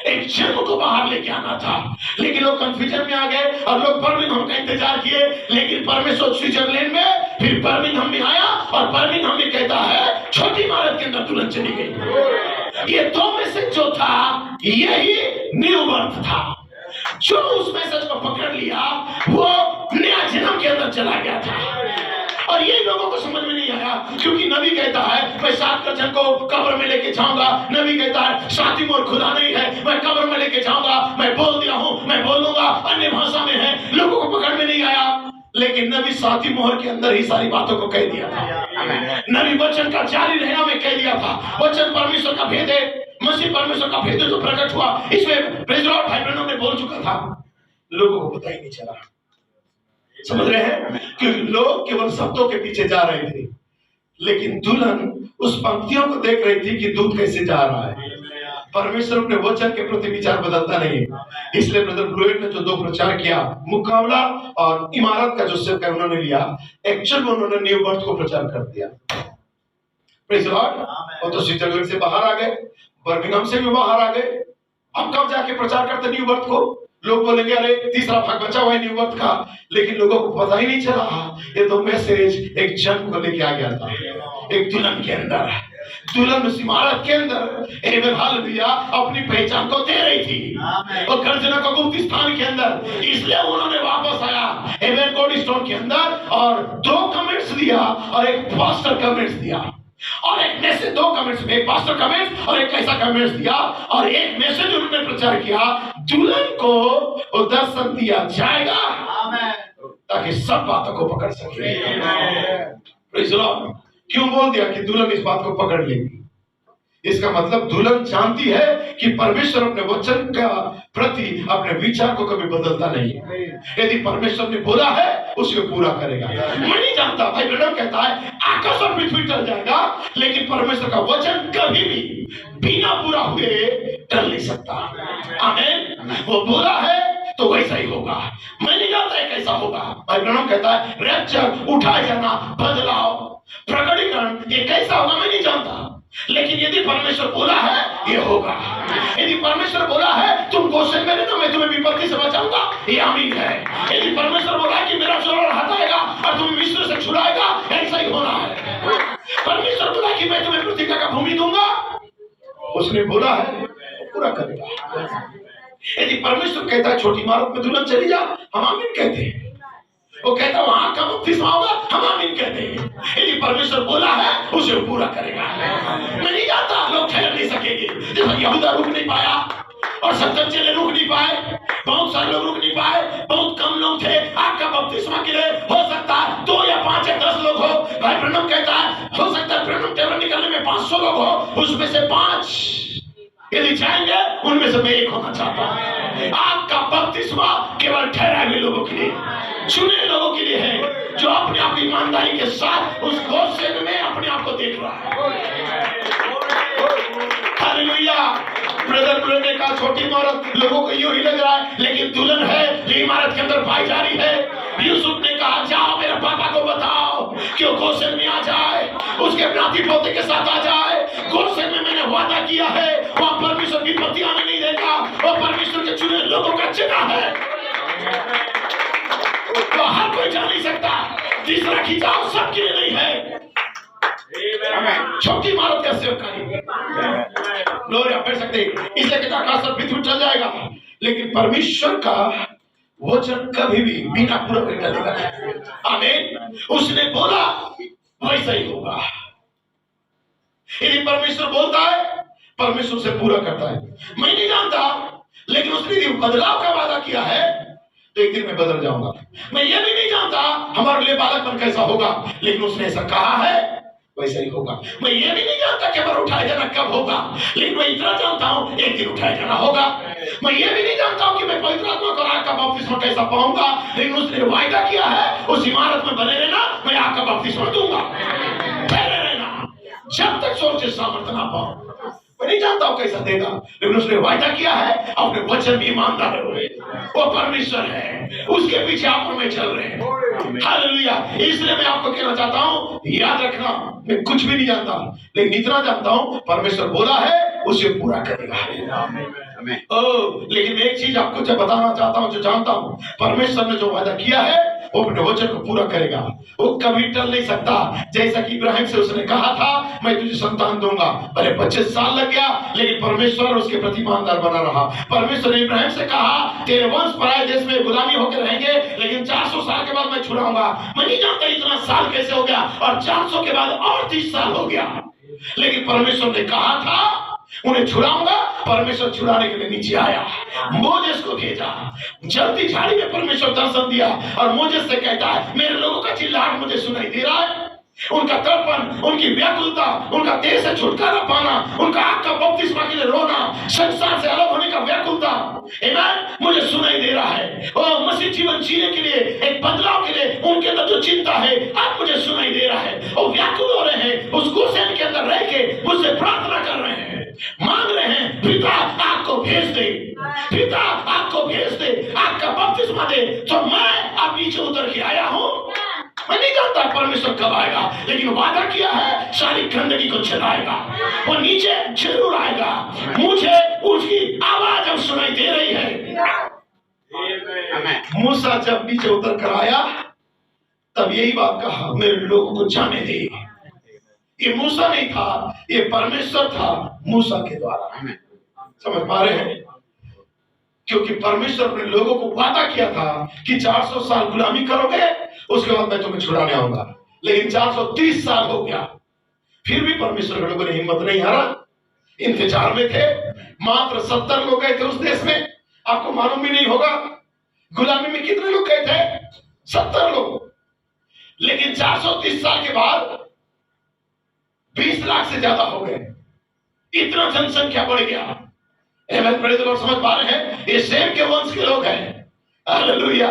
एक जन्म को बाहर लेके आना था। लेकिन लोग कंफ्यूजन में आ गए और लोग बर्मिंघम का इंतजार किए, लेकिन परमेश्वर स्विट्जरलैंड में फिर बर्मिंघम में आया और बर्मिंघम में कहता है छोटी इमारत के अंदर दुल्हन चली गई। ये 2 मैसेज जो था यही न्यू बर्थ था। जो उस मैसेज को पकड़ लिया वो नया जन्म के अंदर चला गया था। और ये लोगों को समझ में नहीं आया, क्योंकि नबी कहता है मैं 7 दर्जन को कब्र में लेके जाऊंगा। नबी कहता है 7वीं मोहर खुदा नहीं है, मैं कब्र में लेके जाऊंगा। मैं बोल दिया हूं, मैं बोलूंगा, अन्य भाषा में है। लोगों को पकड़ में नहीं आया, लेकिन नबी 7वीं मोहर के अंदर ही सारी बातों को कह दिया था। नबी वचन का जारी रहना में कह दिया था। वचन परमेश्वर का भेद है, मसीह परमेश्वर का भेद जो प्रकट हुआ, इसमें प्रेज़ द लॉर्ड भाई बहनों ने बोल चुका था, लोगों को पता ही नहीं चला। समझ रहे हैं कि लोग केवल शब्दों के पीछे जा रहे थे, लेकिन दुल्हन उस पंक्तियों को देख रही थी कि दूध कैसे जा रहा है। परमेश्वर अपने वचन के प्रति विचार बदलता नहीं है। इसलिए ब्रदर ब्लूएट ने जो 2 प्रचार किया, मुकाबला और इमारत का जो सेवक उन्होंने लिया, एक्चुअल में उन्होंने न्यू बर्थ को प्रचार कर दिया। Praise the Lord. और तो स्विट्जरलैंड से बाहर आ गए, बर्मिंघम से भी बाहर आ गए। अब कब जाके प्रचार करते न्यू बर्थ को? लोग बोलेंगे अरे तीसरा भाग बचा हुआ है न्यू बर्थ का, लेकिन लोगों को पता ही नहीं चला ये तो मैसेज एक जन्म को लेके आ गया था, एक दुल्हन के अंदर। दुल्हन उस इमारत के अंदर एवं हालेलुया अपनी पहचान को दे रही थी और गर्जना का गुप्त स्थान के अंदर। इसलिए उन्होंने वापस आया एवं कोड स्टोन के अंदर और 2 कमेंट्स दिया और एक पास्टर कमेंट्स दिया और एक मैसेज, 2 कमेंट्स में एक पास्टर कमेंट्स और एक ऐसा कमेंट्स दिया और एक मैसेज उन्होंने प्रचार किया, दुल्हन को दर्शन दिया जाएगा ताकि सब बातों को पकड़ सके। Praise the Lord. क्यों बोल दिया कि दुल्हन इस बात को पकड़ लेगी? इसका मतलब दुल्हन जानती है कि परमेश्वर अपने वचन का प्रति अपने विचार को कभी बदलता नहीं है। यदि परमेश्वर ने बोला है उसको पूरा करेगा। मैं नहीं जानता, भाई ब्रैनम कहता है आकाश और पृथ्वी टल जाएगा, लेकिन परमेश्वर का वचन कभी भी बिना पूरा हुए टल नहीं सकता। आमीन। वो बोला है तो वैसा ही होगा। मैं नहीं जानता है कैसा होगा। भाई ब्रैनम कहता है रैप्चर, उठाए जाना, बदलाव, प्रकटीकरण, ये कैसा होगा मैं नहीं जानता, लेकिन यदि परमेश्वर बोला है ये होगा। यदि परमेश्वर बोला है तुम गोशेन में रहना, मैं तुम्हें विपत्ति से बचाऊंगा, ये आमीन है। यदि परमेश्वर बोला है कि मेरा जोर हटाएगा और तुम्हें मिस्र से छुड़ाएगा, ऐसा ही होना है। परमेश्वर बोला कि मैं तुम्हें पृथ्वी का भूमि दूंगा, उसने बोला है पूरा करेगा। यदि परमेश्वर कहता है छोटी इमारत में दुल्हन चली जा, हम आमीन कहते हैं। वो कहता वहां का बपतिस्मा होगा, हम आमीन कहते हैं। यदि परमेश्वर बोला है उसे पूरा करेगा। मैं नहीं जानता, लोग ठहर नहीं सकेंगे। जैसा यहूदा रुक नहीं पाया और 70 चेले रुक नहीं पाए, बहुत सारे लोग रुक नहीं पाए, बहुत कम लोग थे। आपका बपतिस्मा के लिए हो सकता है 2 या 5 या 10 लोग हो। भाई ब्रैनम कहता है हो सकता है ब्रैनम टेबल निकलने में 500 लोग हो, उसमें से 5 यदि जाएंगे उनमें से मैं एक होना चाहता हूं। आपका बपतिस्मा केवल ठहराए हुए लोगों के लिए, चुने लोगों के लिए है, जो अपने आप ईमानदारी के साथ उस गोशेन में अपने आप को देख रहा है। हालेलुया। ब्रदर ब्रदर का छोटी इमारत लोगों को यूं ही लग रहा है, लेकिन दुल्हन है जो इमारत के अंदर पाई जा रही है। यूसुफ ने कहा जाओ मेरे पापा को बताओ कि वो गोशेन में आ जाए, उसके नाती पोते के साथ आ जाए। गोशेन में मैंने वादा किया है, वहां परमेश्वर की विपत्ति आने नहीं देगा, वो परमेश्वर के चुने लोगों का जगह है, तो हर कोई जा नहीं सकता। तीसरा खिंचाव सबके लिए नहीं है। छोटी इमारत का सेवकाई लोग आप पढ़ सकते हैं। इसलिए कहता आकाश और पृथ्वी टल जाएगा, लेकिन परमेश्वर का वचन कभी भी बिना पूरा नहीं टलेगा। आमीन। उसने बोला वैसा ही होगा। यदि परमेश्वर बोलता है परमेश्वर से पूरा करता है। मैं नहीं जानता, लेकिन उसने बदलाव का वादा किया है तो एक दिन मैं बदल जाऊंगा। मैं ये भी नहीं जानता हमारे लिए बालकपन कैसा होगा, लेकिन उसने ऐसा कहा है वैसा ही होगा। मैं ये भी नहीं जानता कि हमारा उठाया जाना कब होगा, लेकिन मैं इतना जानता हूं एक दिन उठाया जाना होगा। मैं ये भी नहीं जानता हूं कि मैं पवित्र आत्मा और आग का बपतिस्मा कैसा पाऊंगा, लेकिन उसने वायदा किया है उस इमारत में बने रहना, मैं आग का बपतिस्मा दूंगा, ठहरे रहना जब तक स्वर्ग से सामर्थ्य ना पाओ। मैं नहीं जानता हूं कैसा देगा, लेकिन उसने वायदा किया है, अपने वचन भी ईमानदार रहे। वो परमेश्वर है, उसके पीछे आप और मैं चल रहे हैं। हालेलुया। इसलिए मैं आपको कहना चाहता हूं, याद रखना, मैं कुछ भी नहीं जानता, लेकिन इतना जानता हूं परमेश्वर बोला है उसे पूरा करेगा। लेकिन एक चीज आपको जब बताना चाहता हूं, जो जानता हूं, परमेश्वर ने जो वादा किया है वो अपने वचन को पूरा करेगा। वो कभी टल नहीं सकता। जैसा कि इब्राहिम से उसने कहा था मैं तुझे संतान दूंगा, भले 25 साल लग गया, लेकिन परमेश्वर उसके प्रति ईमानदार बना रहा। परमेश्वर ने इब्राहिम से कहा तेरे वंश पराए देश में गुलामी होकर रहेंगे, लेकिन 400 साल के बाद मैं छुड़ाऊंगा। मैं नहीं जानता इतना साल कैसे हो गया, और 400 के बाद और 30 साल हो गया, लेकिन परमेश्वर ने कहा था उन्हें छुड़ाऊंगा। परमेश्वर छुड़ाने के लिए नीचे आया, मोजेस को भेजा। जलती झाड़ी में परमेश्वर दर्शन दिया और मोजेस से कहता है मेरे लोगों का चिल्लाहट मुझे सुनाई दे रहा है, उनका तड़पन, उनकी व्याकुलता, उनका देह से छुटकारा पाना, उनका आग का बपतिस्मा के लिए रोना, संसार से अलग होने का व्याकुलता, मुझे सुनाई दे रहा है। और मसीह जीवन जीने के लिए, एक बदलाव के लिए उनके अंदर जो चिंता है अब मुझे सुनाई दे रहा है। और व्याकुल हो रहे हैं, उस गोसेन के अंदर रह के मुझसे प्रार्थना कर रहे हैं, मांग रहे हैं पिता आग को भेज दे, पिता आग को भेज दे, आग का बपतिस्मा दे। तो मैं अब नीचे उतर के आया हूं। मैं नहीं जानता परमेश्वर कब आएगा, लेकिन वादा किया है सारी गंदगी को चलाएगा, वो नीचे जरूर आएगा। मुझे उसकी आवाज अब सुनाई दे रही है। मूसा जब नीचे उतर कर आया तब यही बात कहा मेरे लोगों को जाने दे। ये मूसा नहीं था, ये परमेश्वर था मूसा के द्वारा। समझ पा रहे हैं? क्योंकि परमेश्वर ने लोगों को वादा किया था कि 400 साल गुलामी करोगे, उसके बाद मैं तुम्हें छुड़ाने आऊंगा, लेकिन 430 साल हो गया, फिर भी परमेश्वर के लोगों ने हिम्मत नहीं हारा, इंतजार में थे। मात्र 70 लोग गए थे उस देश में, आपको मालूम भी नहीं होगा गुलामी में कितने लोग गए थे, 70 लोग। लेकिन 430 साल के बाद 20 लाख से ज्यादा हो गए, इतना जनसंख्या बढ़ गया। बड़े लोग समझ पा रहे हैं, ये सेम के वंश के लोग हैं। हालेलुया।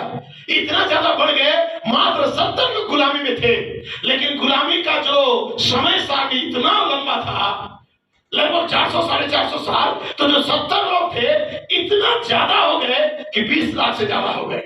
इतना ज्यादा बढ़ गए, मात्र 70 लोग गुलामी में थे, लेकिन गुलामी का जो समय सारणी इतना लंबा था, लगभग 400 साढ़े 400 साल, तो जो 70 लोग थे इतना ज्यादा हो गए कि 20 लाख से ज्यादा हो गए।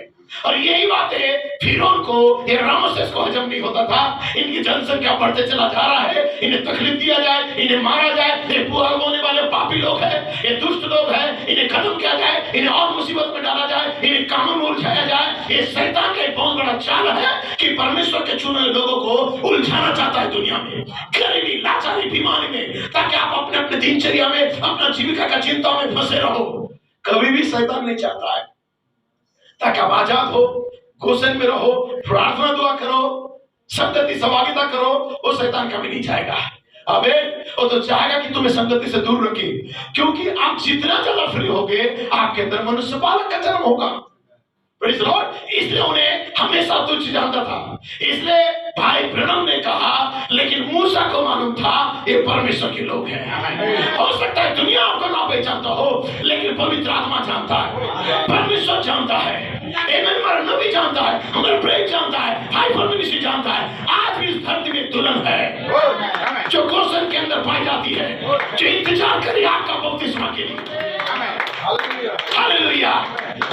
और यही बातें फिरौन को, ये रामसेस को हजम नहीं होता था। इनकी जनसंख्या बढ़ते चला जा रहा है, इन्हें तकलीफ दिया जाए, इन्हें मारा जाए, ये बुरा होने वाले पापी लोग हैं, ये दुष्ट लोग हैं, इन्हें खत्म किया जाए, इन्हें और मुसीबत में डाला जाए, इन्हें कानून में उलझाया जाए। ये शैतान का एक बहुत बड़ा चाल है कि परमेश्वर के चुने लोगों को उलझाना चाहता है दुनिया में, गरीबी, लाचारी, बीमारी में, ताकि आप अपने अपने दिनचर्या में, अपना जीविका का चिंता में फंसे रहो। कभी भी शैतान नहीं चाहता है ताकि आप आजाद हो, गोसेन में रहो, प्रार्थना दुआ करो, संगति सहभागिता करो। वो शैतान कभी नहीं चाहेगा। आमीन। वो तो चाहेगा कि तुम्हें संगति से दूर रखे, क्योंकि आप जितना ज्यादा फ्री होगे आपके अंदर मनुष्य बालक का जन्म होगा। Praise the Lord. इसलिए उन्हें हमेशा तुच्छ जानता था। इसलिए भाई ब्रनम ने कहा, लेकिन मूसा को मालूम था ये परमेश्वर के लोग हैं। हो सकता है दुनिया आपको ना पहचानता हो, लेकिन पवित्र आत्मा जानता है, परमेश्वर जानता है, हमारा नबी जानता है, हमारा प्रेम जानता है, भाई परमेश्वर जानता है। आज भी इस धरती में दुल्हन है जो गोसेन के अंदर पाई जाती है, जो इंतजार करी आपका बपतिस्मा के लिए। हालेलुया।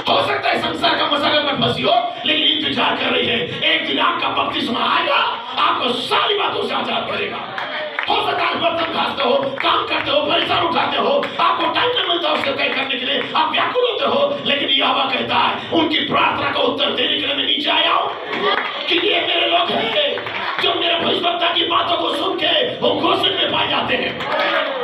हो सकता है संसार का मसाला में फंसी हो, लेकिन इंतजार कर रही है। एक दिन आपका बपतिस्मा आएगा, आपको सारी बातों से आजाद करेगा। हो सकता है बर्तन घासते हो, काम करते हो, परेशान उठाते हो, आपको टाइम नहीं मिलता उसको तय करने के लिए, आप व्याकुल होते हो, लेकिन यहोवा कहता है उनकी प्रार्थना का उत्तर देने के लिए मैं नीचे आया हूं। कि ये मेरे लोग हैं जो मेरे भविष्यवक्ता की बातों को सुन के वो गोसेन में पाए जाते हैं,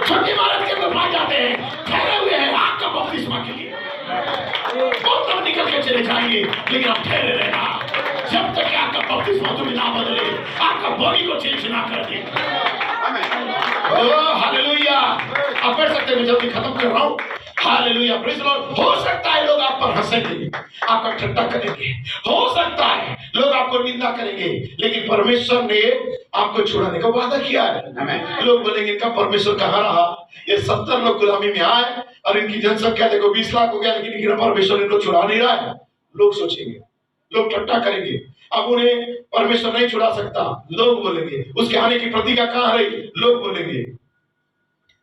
छोटी इमारत के अंदर पाए जाते हैं, ठहरे हुए हैं आग का बपतिस्मा के लिए। बहुत लोग निकल के चले जाएंगे, लेकिन आप ठहरे रहना जब तक आपका बपतिस्मा तुम्हें ना बदले, आपका बॉडी को चेंज ना कर दे। हालेलुया। आप पढ़ सकते हैं, मैं जल्दी खत्म कर रहा हूं। Hallelujah, praise the Lord. हो सकता है लोग आप पर हंसेंगे, आपका ठट्टा करेंगे, हो सकता है लोग आपको निंदा करेंगे, लेकिन परमेश्वर ने आपको छुड़ाने का वादा किया है। लोग बोलेंगे इनका परमेश्वर कहाँ रहा, ये 70 लोग गुलामी में आए और इनकी जनसंख्या देखो 20 लाख हो गया, लेकिन इनका परमेश्वर इनको छुड़ा नहीं रहा है। लोग सोचेंगे, लोग ठट्टा करेंगे, अब उन्हें परमेश्वर नहीं छुड़ा सकता, लोग बोलेंगे। उसके आने की प्रतीक्षा कहाँ रही, लोग बोलेंगे।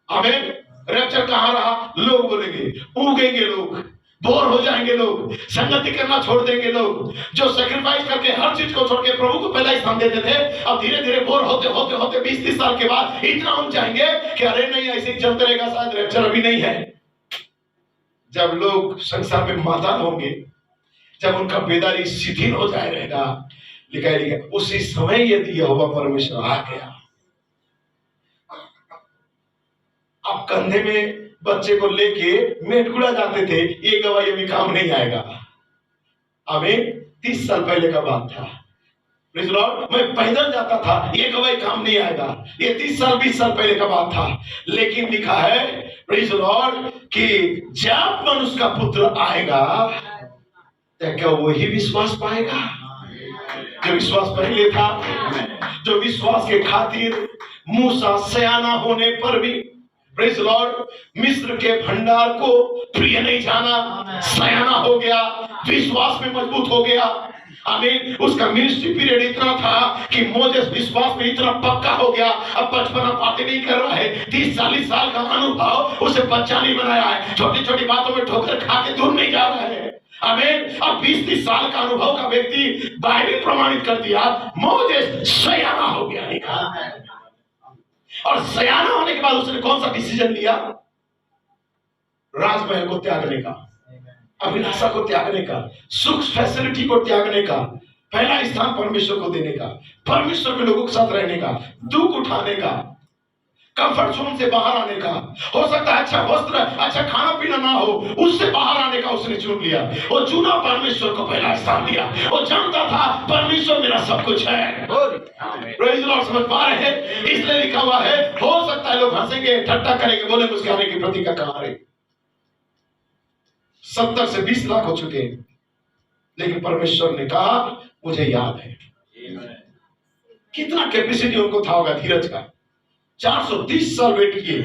आमीन। रैप्चर कहाँ रहा, लोग बोलेंगे। उगेंगे लोग, बोर हो जाएंगे लोग, संगति करना छोड़ देंगे लोग, जो सैक्रिफाइस करके हर चीज को छोड़ के प्रभु को पहला स्थान देते थे, अब धीरे धीरे बोर होते होते होते 20-30 साल के बाद इतना हम जाएंगे कि अरे नहीं ऐसे ही चलते रहेगा, शायद रैप्चर अभी नहीं है। जब लोग संसार में माताल होंगे, जब उनका बेदारी शिथिल हो जाए रहेगा, लिखा है उसी समय यदि यहोवा परमेश्वर आ गया। आप कंधे में बच्चे को लेके मेटकुड़ा जाते थे, ये गवाही अभी काम नहीं आएगा। हमें 30 साल पहले का बात था, प्रेज़ द लॉर्ड। मैं पैदल जाता था, ये गवाही काम नहीं आएगा, ये 30 साल 20 साल पहले का बात था। लेकिन लिखा है प्रेज़ द लॉर्ड कि जब मनुष्य का पुत्र आएगा तो क्या वही विश्वास पाएगा जो विश्वास पहले था, जो विश्वास के खातिर मूसा सयाना होने पर भी प्रेज़ द लॉर्ड मिस्र के भंडार को प्रिय नहीं जाना, सयाना हो गया, विश्वास में मजबूत हो गया। आमीन। उसका मिनिस्ट्री पीरियड इतना था कि मोजेस विश्वास में इतना पक्का हो गया, अब बचपना बातें नहीं कर रहा है, 30-40 साल का अनुभव उसे बच्चा नहीं बनाया है, छोटी छोटी बातों में ठोकर खा के दूर नहीं जा रहा है। आमीन। अब 20-30 साल का अनुभव का व्यक्ति बाइबल प्रमाणित कर दिया, मोजेस सयाना हो गया। और सयाना होने के बाद उसने कौन सा डिसीजन लिया, राजमहल को त्यागने का, अभिलाषा को त्यागने का, सुख फैसिलिटी को त्यागने का, पहला स्थान परमेश्वर को देने का, परमेश्वर के लोगों के साथ रहने का, दुख उठाने का, कंफर्ट जोन से बाहर आने का। हो सकता है अच्छा वस्त्र, अच्छा खाना पीना ना हो, उससे बाहर आने का उसने चुन लिया। वो चुना परमेश्वर को पहला स्थान दिया। वो जानता था परमेश्वर मेरा सब कुछ है। Praise the Lord. समझ पा रहे हैं? इसलिए लिखा हुआ है, हो सकता है लोग हंसेंगे, ठट्टा करेंगे, बोलेंगे उसके आने की प्रतीक्षा कहाँ रही। 70 से 20 लाख हो चुके हैं, लेकिन परमेश्वर ने कहा मुझे याद है। कितना कैपेसिटी उनको था होगा धीरज का। 430 साल वेट किए,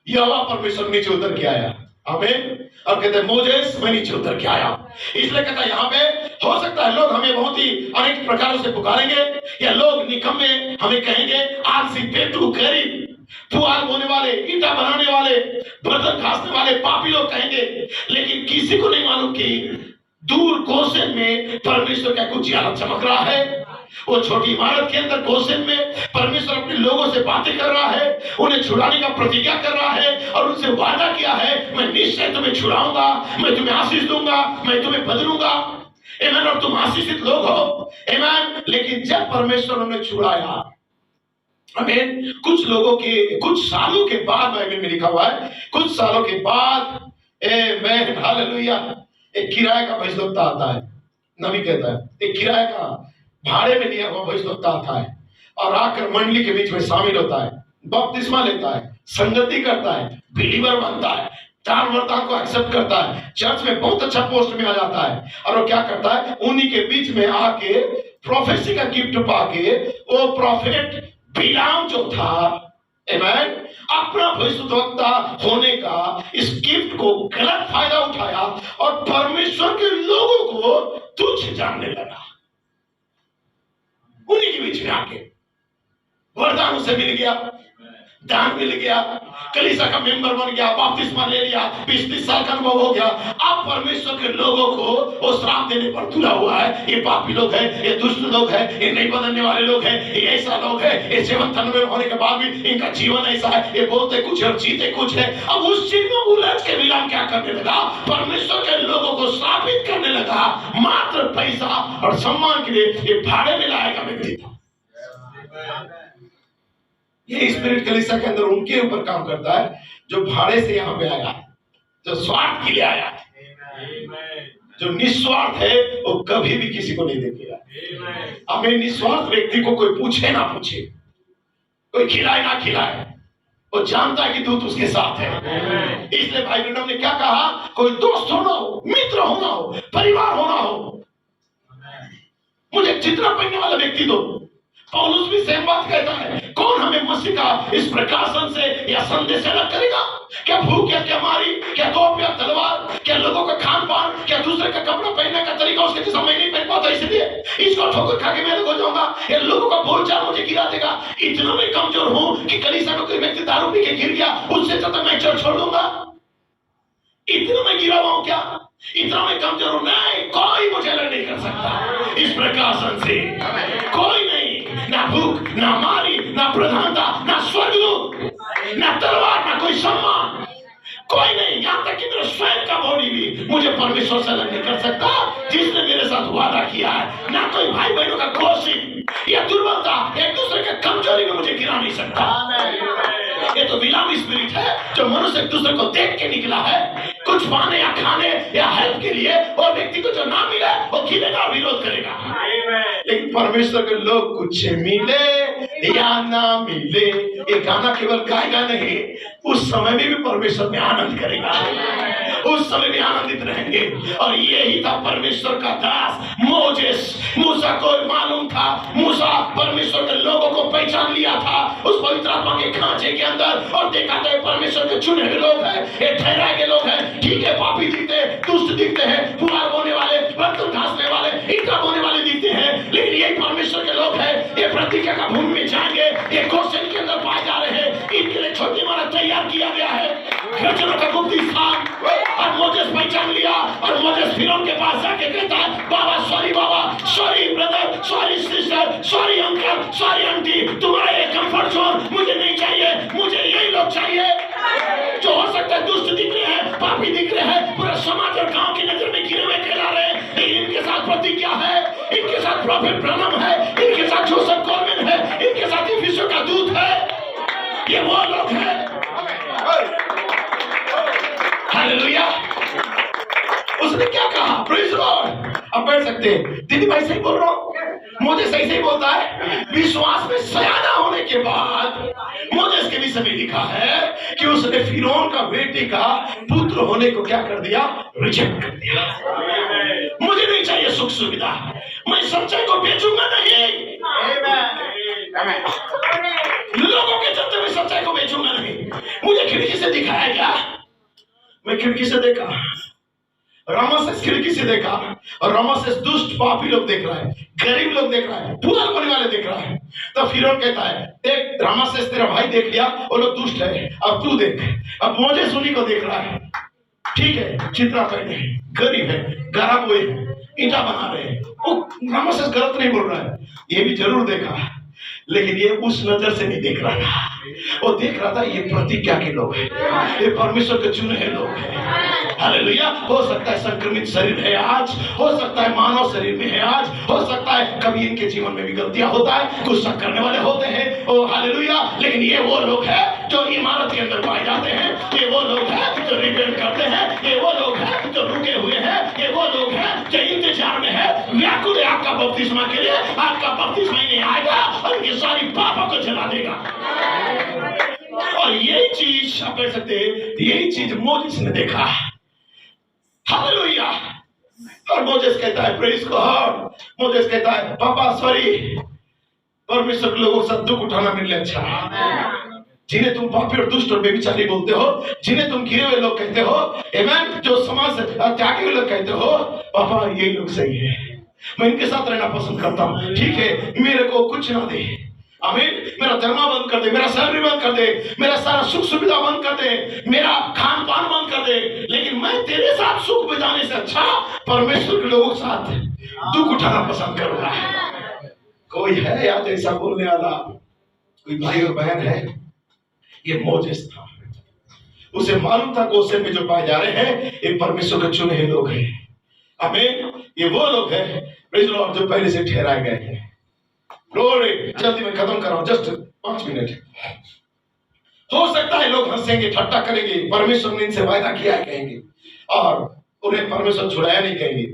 यहोवा परमेश्वर नीचे उतर के आया। आमीन। और कहते हैं मोजेस मैं नीचे उतर के आया। इसलिए कहता है यहाँ पे हो सकता है लोग हमें बहुत ही अनेक प्रकारों से पुकारेंगे, या लोग निकम्मे हमें कहेंगे, आलसी, पेटू, गरीब, पुआल बोने वाले, ईंटा बनाने वाले, बर्तन घासने वाले पापी लोग कहेंगे। लेकिन किसी को नहीं मालूम कि दूर गोसेन में परमेश्वर का कुछ उजियाला चमक रहा है। वो छोटी इमारत के अंदर गोसेन में परमेश्वर अपने लोगों से बातें कर रहा है, उन्हें छुड़ाने का प्रतिज्ञा कर रहा है, और उनसे वादा किया है मैं निश्चय तुम्हें छुड़ाऊंगा, मैं तुम्हें आशीष दूंगा, मैं तुम्हें बदलूंगा। आमीन। और तुम आशीषित लोग हो। आमीन। लेकिन जब परमेश्वर उन्हें छुड़ाया, आमीन, कुछ लोगों के कुछ सालों के बाद, बाइबल में लिखा हुआ है कुछ सालों के बाद, आमीन, हालेलुया, एक किराए का भविष्यवक्ता आता है। नबी कहता है एक किराए का भाड़े में लिया हुआ भविष्यवक्ता आता है और आकर मंडली के बीच में शामिल होता है, बपतिस्मा लेता है, संगति करता है, बिलीवर बनता है, चार वरदान को एक्सेप्ट करता है, चर्च में बहुत अच्छा पोस्ट में आ जाता है। और वो क्या करता है, उन्हीं के बीच में आके प्रोफेसी का गिफ्ट पाके वो प्रॉफिट बिलाम जो था, आमीन, अपना भविष्यवक्ता होने का इस गिफ्ट को गलत फायदा उठाया और परमेश्वर के लोगों को तुच्छ जानने लगा। उन्हीं के बीच में आके वरदान उसे मिल गया, दान मिल गया, कलीसिया का मेंबर बन गया, बपतिस्मा ले लिया, 20-30 साल का अनुभव हो गया। अब परमेश्वर के लोगों को वो श्राप देने पर तुला हुआ है, ये पापी लोग हैं, ये दुष्ट लोग हैं, ये नहीं बदलने वाले लोग हैं, ये ऐसा लोग हैं, ये 97 होने के बाद भी इनका जीवन ऐसा है, ये बोलते कुछ और जीते कुछ है। अब उस चीज में उलझ के विलाम क्या करने लगा, परमेश्वर के लोगों को श्रापित करने लगा, मात्र पैसा और सम्मान के लिए। ये भाड़े में लाया का व्यक्ति था। ये स्पिरिट कलीसिया के अंदर उनके ऊपर काम करता है जो भाड़े से यहाँ पे आया है, जो स्वार्थ के लिए आया है। जो निस्वार्थ है वो कभी भी किसी को नहीं देखेगा। हमें निस्वार्थ व्यक्ति को कोई पूछे ना पूछे, कोई खिलाए ना खिलाए, वो जानता है कि दूत उसके साथ है। इसलिए भाई ब्रैनम ने क्या कहा, कोई दोस्त होना हो, मित्र होना हो, परिवार होना हो, मुझे चित्रा पहनने वाला व्यक्ति दो। पौलुस भी सेम बात कहता है, कौन हमें मसीह का इस प्रकाशन से या संदेश से अलग करेगा? क्या भूख, क्या बीमारी, क्या तोप या तलवार, क्या लोगों का खान पान, क्या दूसरे का कपड़ा पहनने का तरीका उसके जैसा मैं नहीं पहन पाता इसलिए इसको ठोकर खा के मैं अलग हो जाऊंगा, या लोगों का बोलचाल मुझे गिरा देगा। इतना मैं कमजोर हूं कि कलीसिया में कोई व्यक्ति दारू पी के गिर गया, उससे तो मैं चर्च छोड़ दूंगा। इतना मैं गिरा हुआ हूं क्या? इतना मैं कमजोर हूं? नहीं, कोई मुझे अलग नहीं कर सकता इस प्रकाशन से, कोई नहीं। ना भूख, ना मारी, ना प्रधानता, ना स्वर्गदूत, ना तलवार, ना कोई सम्मान, कोई नहीं। यहां तक कि मेरा स्वयं का बॉडी भी मुझे परमेश्वर से अलग नहीं कर सकता जिसने मेरे साथ वादा किया है। ना कोई भाई बहनों का क्रोसिंग या दुर्बलता, एक दूसरे के कमजोरी में मुझे गिरा नहीं सकता। ये तो विलामी स्पिरिट है जो मनुष्य एक दूसरे को देख के निकला है, कुछ पाने या खाने या हेल्प के लिए, और व्यक्ति को जो ना मिले वो गिरेगा और विरोध करेगा। लेकिन परमेश्वर के लोग कुछ मिले या ना मिले, ये गाना केवल गाएगा नहीं, उस समय में भी परमेश्वर में आनंद करेगा, उस समय भी आनंदित रहेंगे। और यही था परमेश्वर का दास मोजेस। मूसा को मालूम था, मूसा परमेश्वर के लोगों को पहचान लिया था उस पवित्र आत्मा के खांचे के अंदर, और देखा था परमेश्वर के चुने हुए लोग हैं, ये ठहराए गए लोग हैं। ठीक है, पापी दिखते हैं, दुष्ट दिखते हैं, पुकार बोने वाले, बर्तन घासने वाले, ईंटा बोने वाले दिखते हैं, लेकिन यही परमेश्वर के लोग हैं। ये प्रतिज्ञा का भूमि में जाएंगे, ये गोशेन के अंदर पाए जा रहे हैं। इनके लिए छोटी इमारत तैयार किया गया है, गर्जनों का गुप्त स्थान। और मोजेस पहचान लिया, और मोजेस फिरौन के पास जाके कहता है, बाबा sorry brother, sorry sister, sorry uncle, sorry aunty, तुम्हारा ये कंफर्ट जोन मुझे नहीं चाहिए, मुझे यही लोग चाहिए जो हो सकता है दुष्ट दिख रहे हैं, पापी दिख रहे हैं, पूरा समाज और गांव की नजर में गिरे हुए कहला रहे हैं, लेकिन इनके साथ प्रतिज्ञा है, इनके साथ प्रॉफिट ब्रैनम है, इनके साथ जोसेफ कॉलमैन है, इनके साथ इफिसियों का दूत है। ये वो लोग हैं। हालेलुया। उसने क्या कहा? Praise Lord. अब बैठ सकते हैं। दीदी भाई सही बोल रहा हूं? मुझे सही सही बोलता है। विश्वास में सयाना होने के बाद मुझे इसके विषय में लिखा है कि उसने फिरौन का बेटे का पुत्र होने को क्या कर दिया? रिजेक्ट कर दिया। मुझे नहीं चाहिए सुख सुविधा, मैं सच्चाई को बेचूंगा नहीं, लोगों के चलते मैं सच्चाई को बेचूंगा नहीं। मुझे खिड़की से दिखाया गया, मैं खिड़की से देखा, रामासेस खिड़की से देखा, और रामासेस दुष्ट पापी लोग देख रहा है, गरीब लोग देख रहा है, पुराने होने वाले देख रहा है। तो फिरौन कहता है, देख रामासेस तेरा भाई देख लिया, वो लोग दुष्ट है, अब तू देख। अब मोजेस उन्हीं को देख रहा है, ठीक है, चित्रा पहने हैं, गरीब है, गरा बोए हैं, ईंटा बना रहे हैं। वो रामासेस गलत नहीं बोल रहा है, ये भी जरूर देखा, लेकिन ये उस नजर से नहीं देख रहा था। वो देख रहा था ये प्रतिज्ञा के लोग हैं, ये परमेश्वर के चुने हुए लोग हैं। हालेलुया। हो सकता है संक्रमित शरीर है आज, हो सकता है मानव शरीर में है आज, हो सकता है कभी इनके जीवन में भी गलतियां होता है, गुस्सा करने वाले होते हैं, ओ हालेलुया। लेकिन ये वो लोग हैं जो इमारत के अंदर पाए जाते हैं, ये वो लोग हैं जो रिपेयर करते हैं, ये वो लोग हैं जो रुके हुए हैं, ये वो लोग हैं जो इंतजार में है, व्याकुल है आपका बपतिस्मा के लिए। आपका बपतिस्मा ही नहीं आएगा और इनकी सारी पापों को जला देगा। और यही चीज आप कह सकते हैं, यही चीज मोजेस ने देखा। हालेलुया। और मोजेस कहता है, प्रेज गॉड। मोजेस कहता है, पापा सॉरी, परमेश्वर के लोगों के साथ दुख उठाना मेरे लिए अच्छा है। जिन्हें तुम पापी और दुष्ट और बेविचारी बोलते हो, जिन्हें तुम गिरे हुए लोग कहते हो, आमेन, जो समाज त्यागी हुए लोग कहते हो, पापा ये लोग सही है, मैं इनके साथ रहना पसंद करता हूँ। ठीक है, मेरे को कुछ ना दे, आमीन, मेरा धर्मा बंद कर दे, मेरा सैलरी बंद कर दे, मेरा सारा सुख सुविधा बंद कर दे, मेरा खान पान बंद कर दे, लेकिन मैं तेरे साथ सुख बिताने से अच्छा परमेश्वर के लोगों के साथ दुख उठाना पसंद करूंगा। कोई है याद ऐसा बोलने वाला? कोई भाई और बहन है? ये मोजेस था, उसे मालूम था गोशेन में जो पाए जा रहे हैं ये परमेश्वर के चुने हुए लोग हैं। आमीन। ये वो लोग हैं, प्रेज़ लॉर्ड, जो पहले से ठहराए गए हैं। ग्लोरी। जल्दी में खत्म कराओ, जस्ट 5 मिनट। हो सकता है लोग हंसेंगे, ठट्टा करेंगे, परमेश्वर ने इनसे वायदा किया है कहेंगे, और उन्हें परमेश्वर छुड़ाया नहीं कहेंगे,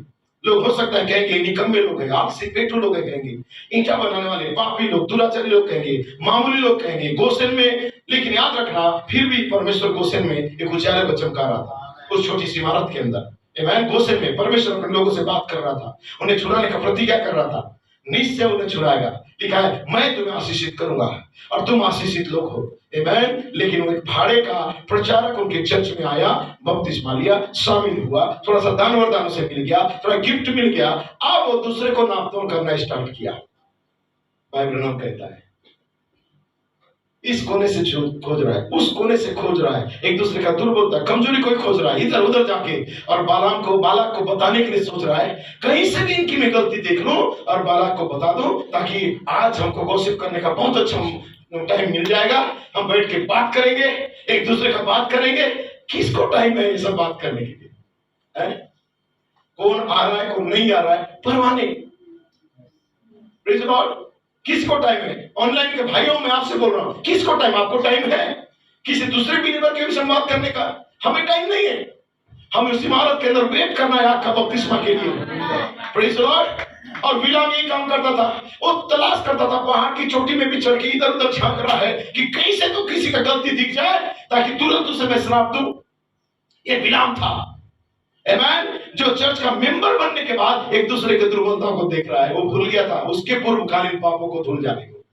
लोग हो सकता है कहेंगे निकम्मे लोग हैं, आपसे पेटू लोग हैं कहेंगे, ईंटा बनाने वाले पापी लोग, दुराचारी लोग कहेंगे, मामूली लोग कहेंगे गोसेन में। लेकिन याद रखना फिर भी परमेश्वर गोसेन में एक उजाले को चमका रहा था उस छोटी सी इमारत के अंदर। आमेन। गोसेन में परमेश्वर अपने लोगों से बात कर रहा था, उन्हें छुड़ाने का प्रतिज्ञा कर रहा था, निश्चय उन्हें छुड़ाएगा। लिखा है मैं तुम्हें आशीषित करूंगा और तुम आशीषित लोग हो। आमेन। लेकिन वो एक भाड़े का प्रचारक उनके चर्च में आया, बपतिस्मा लिया, शामिल हुआ, थोड़ा सा दान वरदान से मिल गया, थोड़ा गिफ्ट मिल गया, अब वो दूसरे को नापतोल करना स्टार्ट किया। बाइबल नाम कहता है इस कोने से खोज रहा है, उस कोने से खोज रहा है, एक दूसरे का दुर्बलता कमजोरी को खोज रहा है, इधर उधर जाके, और बालाक को बताने के लिए सोच रहा है कहीं से भी इनकी मैं गलती देख लूं और बालाक को बता दूं, ताकि आज हमको गॉसिप करने का बहुत अच्छा टाइम मिल जाएगा, हम बैठ के बात करेंगे, एक दूसरे का बात करेंगे। किसको टाइम है ये सब बात करने के लिए? कौन आ रहा है कौन नहीं आ रहा है परवाह नहीं। Praise the Lord. किसको टाइम है? ऑनलाइन के भाइयों मैं आपसे बोल रहा हूं, किसको टाइम? आपको टाइम है किसी दूसरे बिलीवर के भी संवाद करने का? हमें टाइम नहीं है। हमें उस इमारत के अंदर वेट करना है आपका बपतिस्मा के लिए। Praise the Lord. और बिलाम यही काम करता था, वो तलाश करता था, पहाड़ की चोटी में भी चढ़ के इधर उधर झांक रहा है कि कहीं से तो किसी का गलती दिख जाए ताकि तुरंत उसे मैं श्राप दूं। ये बिलाम था। आमेन। जो चर्च का मेंबर बनने के बाद एक दूसरे के दुर्बलताओं को देख रहा है, वो भूल गया था उसके पूर्वकालीन पापों को धुल जाने को,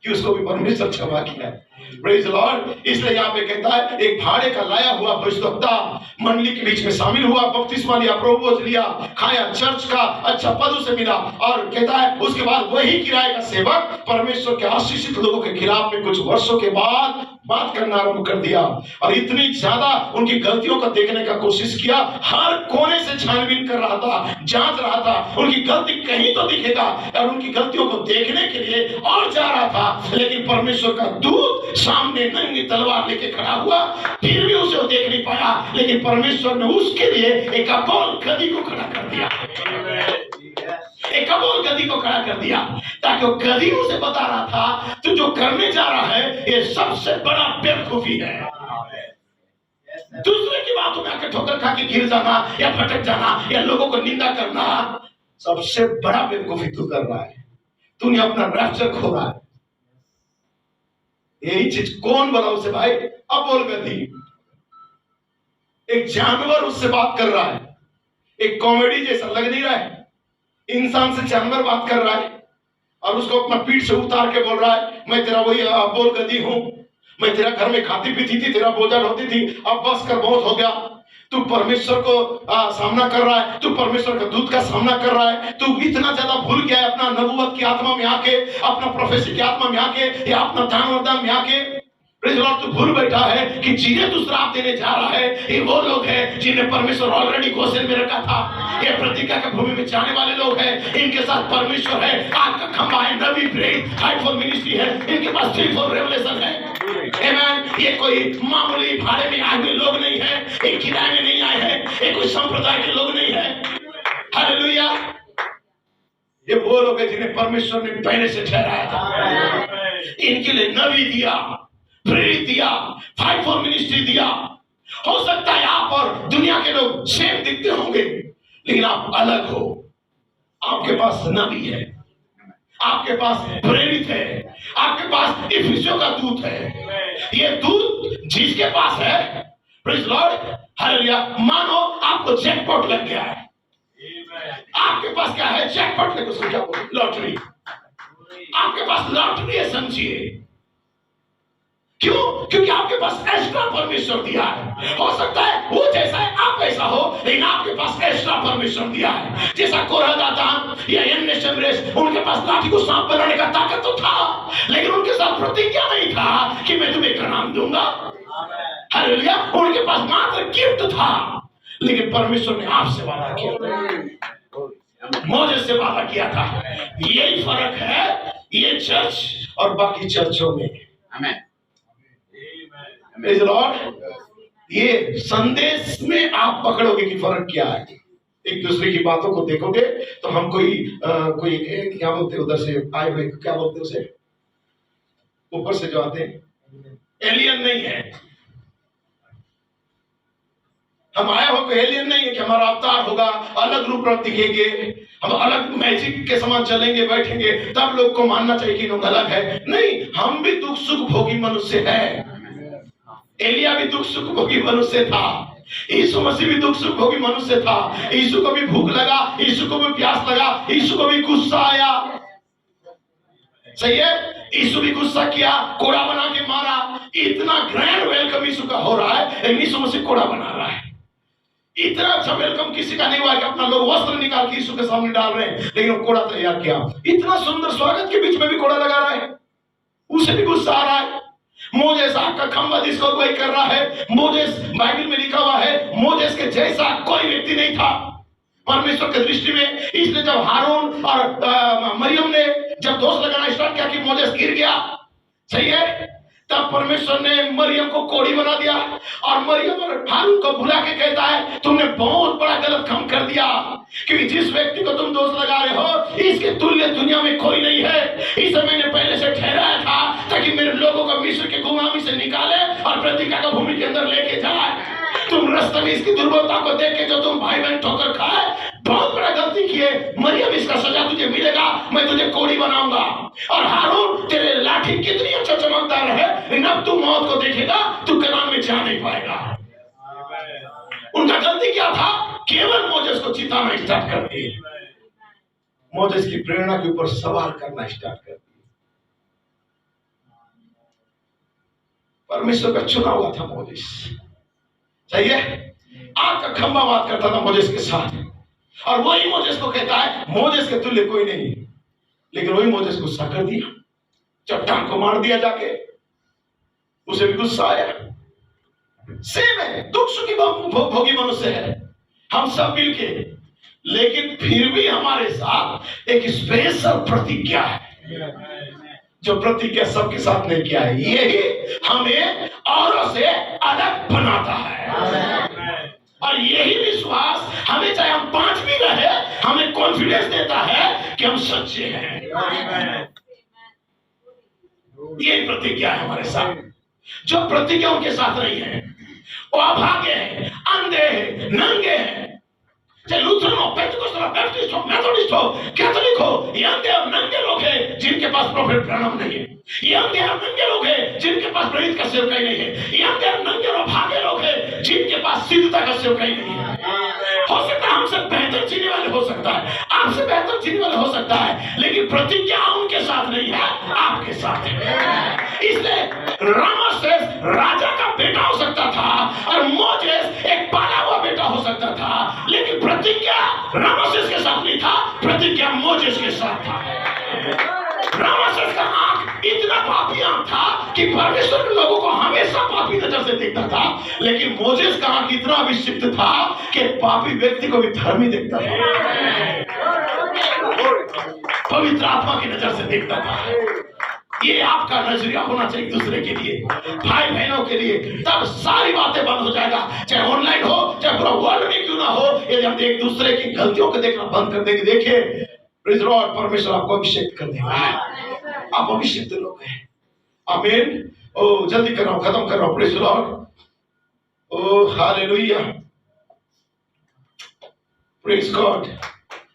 कि उसको भी परमेश्वर क्षमा किया है। Praise the Lord. इसलिए यहाँ पे कहता है एक भाड़े का लाया हुआ भविष्यवक्ता मंडली के बीच में शामिल हुआ, बपतिस्मा लिया, प्रभु लिया, खाया, चर्च का अच्छा पद उसे मिला, और कहता है उसके बाद वही किराए का सेवक परमेश्वर के आशीषित लोगों के खिलाफ में कुछ वर्षों के बाद बात करना आरंभ कर दिया, और इतनी ज्यादा उनकी गलतियों को देखने का कोशिश किया, हर कोने से छानबीन कर रहा था, जांच रहा था उनकी गलती कहीं तो दिखेगा, और उनकी गलतियों को देखने के लिए और जा रहा था। लेकिन परमेश्वर का दूत सामने नंगी तलवार लेके खड़ा हुआ, फिर भी उसे वो देख नहीं पाया, लेकिन परमेश्वर ने उसके लिए एक अबोल गधी को खड़ा कर दिया, एक अबोल गधी को खड़ा कर दिया, ताकि वो गधी उसे बता रहा था तू जो करने जा रहा है ये सबसे बड़ा बेवकूफी है। दूसरे की बातों में आकर ठोकर खा के गिर जाना या भटक जाना या लोगों को निंदा करना सबसे बड़ा बेवकूफी तू कर रहा है। तूने अपना रैप्चर खो रहा है। यही चीज कौन बोला उसे भाई? अबोल गधी। एक जानवर उससे बात कर रहा है, एक कॉमेडी जैसा लग नहीं रहा है, इंसान से जानवर बात कर रहा है, और उसको अपना पीठ से उतार के बोल रहा है मैं तेरा वही अबोल गधी हूं, मैं तेरा घर में खाती पीती थी, तेरा बोझा ढोती थी, अब बस कर बहुत हो गया। तू परमेश्वर को सामना कर रहा है, तू परमेश्वर का दूत का सामना कर रहा है, तू इतना ज्यादा भूल गया है अपना नबूवत की आत्मा में आके, अपना प्रोफेसी की आत्मा में आके, या अपना दान वरदान में आके। Praise the Lord. तू भूल बैठा है कि जिन्हें तू श्राप देने जा रहा है ये वो लोग हैं जिन्हें परमेश्वर ऑलरेडी गोसेन में रखा था। ये प्रतिज्ञा की भूमि में जाने वाले लोग हैं, इनके साथ परमेश्वर है, आग का खंभा है, नबी ब्रेड हाइफुल मिनिस्ट्री है, इनके पास थ्रीफोल्ड रेवलेशन है। आमेन। ये कोई मामूली भाड़े में आए हुए लोग नहीं है, एक किराए में नहीं आए हैं, ये कोई संप्रदाय के लोग नहीं है। हालेलुया। ये वो लोग हैं जिन्हें परमेश्वर ने पहले से ठहराया था। इनके लिए नबी दिया, प्रेरित दिया, फाइवफोल्ड मिनिस्ट्री दिया। हो सकता है आप और दुनिया के लोग सेम दिखते होंगे, लेकिन आप अलग हो। आपके पास नबी है, आपके पास प्रेरित है, आपके पास इफिसियों का दूत है। ये दूत जिसके पास है, प्रेज़ लॉर्ड, हालेलुया, मानो आपको जैकपॉट लग गया है। आपके पास क्या है? जैकपॉट लगे, उसको क्या बोलते? लॉटरी। आपके पास लॉटरी है, समझिए। क्यों? क्योंकि आपके पास एक्स्ट्रा परमेश्वर दिया है। हो सकता है वो जैसा है आप वैसा हो, लेकिन आपके पास एक्स्ट्रा परमेश्वर दिया है। जैसा कोरह दातान या यन्ने शमरेश, उनके पास लाठी को सांप बनाने का ताकत तो था, लेकिन उनके साथ प्रतिज्ञा नहीं था कि मैं तुम्हें कनान दूंगा। हालेलुया। उनके पास मात्र गिफ्ट था, लेकिन परमेश्वर ने आपसे वादा किया, मोसेस से वादा किया था। यही फर्क है ये चर्च और बाकी चर्चों में। आमीन। Praise the Lord. ये संदेश में आप पकड़ोगे कि फर्क क्या है। एक दूसरे की बातों को देखोगे तो हम कोई क्या बोलते उधर से आए हुए, क्या बोलते उसे, ऊपर से जो आते हैं, एलियन नहीं है। हम आए हो कोई एलियन नहीं है कि हमारा अवतार होगा, अलग रूप रख दिखेंगे, हम अलग मैजिक के समान चलेंगे बैठेंगे तब लोग को मानना चाहिए कि लोग अलग है। नहीं, हम भी दुख सुख भोगी मनुष्य है। एलिया भी दुख सुख भोगी मनुष्य था, यीशु मसीह भी दुख सुख भोगी मनुष्य था। यीशु को भी भूख लगा, यीशु को भी प्यास लगा, यीशु को भी गुस्सा आया, सही है। यीशु भी गुस्सा किया, कोड़ा बना के मारा। इतना ग्रैंड वेलकम यीशु का हो रहा है, लेकिन यीशु मसीह कोड़ा बना रहा है। इतना अच्छा वेलकम किसी का नहीं हुआ कि अपना लोग वस्त्र निकाल के यीशु के सामने डाल रहे हैं, लेकिन वो कोड़ा तैयार किया। इतना सुंदर स्वागत के बीच में भी कोड़ा लगा रहा है, उसे भी गुस्सा आ रहा है। मोजेस आग का खंभा जिसको कोई कर रहा है, मोजेस बाइबल में लिखा हुआ है मोजेस के जैसा कोई व्यक्ति नहीं था परमेश्वर की दृष्टि में। इसलिए जब हारून और मरियम ने जब दोष लगाना स्टार्ट किया कि मोजेस गिर गया, सही है, तब परमेश्वर ने मरियम को कोड़ी बना दिया और मरियम और हारून को बुला के कहता है तुमने बहुत बड़ा गलत काम कर दिया, क्योंकि जिस व्यक्ति को तुम दोष लगा रहे हो इसके तुल्य दुनिया में कोई नहीं है। इसे मैंने पहले से ठहराया था ताकि मेरे लोगों को मिस्र के गुलामी से निकाले और प्रतिज्ञा का भूमि के अंदर लेके जाए। तुम रास्ते में इसकी दुर्बलता को देख के जो तुम भाई बहन ठोकर खाए, बहुत बड़ा गलती किए। मरियम, इसका सजा तुझे मिलेगा, मैं तुझे कोड़ी बनाऊंगा। और हारून, तेरे लाठी कितनी अच्छा चमकदार है, लेकिन अब तू मौत को देखेगा, तू कनान में जा नहीं पाएगा। उनका गलती क्या था? केवल मोजेस को चिताना स्टार्ट कर दिए, मोजेस की प्रेरणा के ऊपर सवाल करना स्टार्ट कर दिए। परमेश्वर का चुना हुआ था मोजेस, सही है। आग का खंभा बात करता था मोजेस के साथ, और वही मोजेस को कहता है मोजेस के तुल्य कोई नहीं, लेकिन वही मोजेस गुस्सा कर दिया, चट्टान को मार दिया जाके। उसे भी गुस्सा आया। सेम है, दुख सुखी भोगी मनुष्य है हम सब मिलके, लेकिन फिर भी हमारे साथ एक स्पेशल प्रतिज्ञा है, जो प्रतिज्ञा सबके साथ नहीं किया है। यही हमें औरों से अलग बनाता है, और यही विश्वास हमें, चाहे हम 5 भी रहे, हमें कॉन्फिडेंस देता है कि हम सच्चे हैं। ये प्रतिज्ञा है हमारे साथ। जो प्रतिज्ञा उनके साथ नहीं है वो अभागे हैं, अंधे हैं, नंगे हैं। चाहे लूथरन हो, पेंटिकोस्टल हो, बैप्टिस्ट हो, मेथोडिस्ट हो, कैथोलिक हो, ये अंधे और नंगे लोग हैं जिनके पास प्रोफेट ब्रैनम नहीं है। ये अंधे और नंगे लोग हैं जिनके पास प्रेरित का सेवकाई नहीं है। ये अंधे और नंगे और भागे लोग हैं जिनके पास सिद्धता का सेवकाई नहीं है। हो सकता है हमसे बेहतर जीने वाले हो सकता है, आपसे बेहतर जीने वाले हो सकता है, लेकिन प्रतिज्ञा उनके साथ नहीं है, आपके साथ है। इसलिए रामासेस राजा का बेटा हो सकता था और मोजेस एक पाला हुआ बेटा हो सकता था, लेकिन प्रतिज्ञा रामासेस के साथ नहीं था, प्रतिज्ञा मोजेस के साथ था। रामासेस का आंख इतना पापी आंख था कि परमेश्वर के लोगों को हमेशा पापी नजर से देखता था, लेकिन मोजेस का आंख इतना अभिषिक्त था कि पापी व्यक्ति को भी धर्मी देखता था, पवित्र आत्मा की नजर से देखता था। ये आपका नजरिया होना चाहिए दूसरे के लिए, भाई बहनों के लिए, तब सारी बातें बंद हो जाएगा। चाहे ऑनलाइन हो, चाहे पूरा वर्ल्ड में क्यों ना हो, यदि हम एक दूसरे की गलतियों को देखना बंद कर देंगे, देखिए प्रेज़ लॉर्ड, परमेश्वर आपको अभिषेक कर देगा। आप अभिषेक लोग हैं। आमीन। ओ जल्दी कर रहा हूं, खत्म कर रहा हूं। Praise lord. Oh hallelujah, praise God.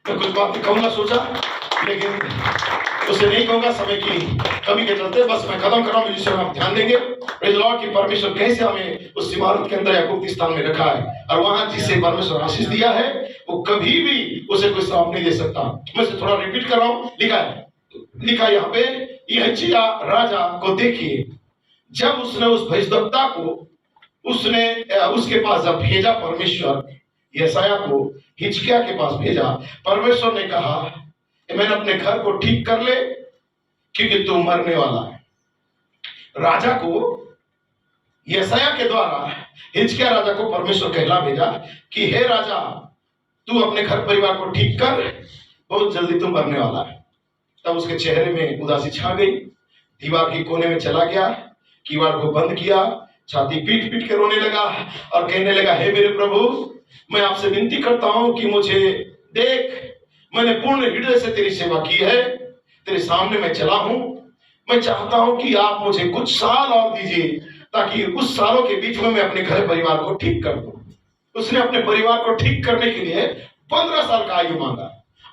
मैं कुछ बातें कहूंगा सोचा, लेकिन उसे नहीं कहूंगा समय की कमी के चलते। बस मैं खत्म कर रहा हूं, जिससे आप ध्यान देंगे प्रेज़ लॉर्ड कि परमेश्वर कैसे हमें उस इमारत के अंदर या गुप्त स्थान में रखा है, और वहां जिसे परमेश्वर आशीष दिया है वो कभी भी उसे कोई श्राप नहीं दे सकता। मैं इसे थोड़ा रिपीट कर रहा हूं। लिखा यहाँ पे, यह राजा को देखिए, जब उसने उस भविष्यद्वक्ता को उसके पास जब भेजा, परमेश्वर यशायाह को हिजकिय्याह के पास भेजा, परमेश्वर ने कहा मैंने अपने घर को ठीक कर ले क्योंकि तू मरने वाला है। राजा को यशायाह के द्वारा हिजकिय्याह राजा को परमेश्वर कहला भेजा कि हे राजा, तू अपने घर परिवार को ठीक कर, बहुत जल्दी तू मरने वाला है। तब उसके चेहरे में उदासी छा गई, दीवार की कोने में चला गया, कीवाड़ को बंद किया, छाती पीट पीट के रोने लगा और कहने लगा, हे मेरे प्रभु, मैं आपसे विनती करता हूं कि मुझे देख, मैंने पूर्ण हृदय से तेरी सेवा की है, तेरे सामने मैं चला हूं। मैं चाहता हूं कि आप मुझे कुछ साल और दीजिए ताकि उस सालों के बीच में मैं अपने घर परिवार को ठीक कर दूं। उसने अपने परिवार को ठीक करने के लिए 15 साल का आयु मांगा,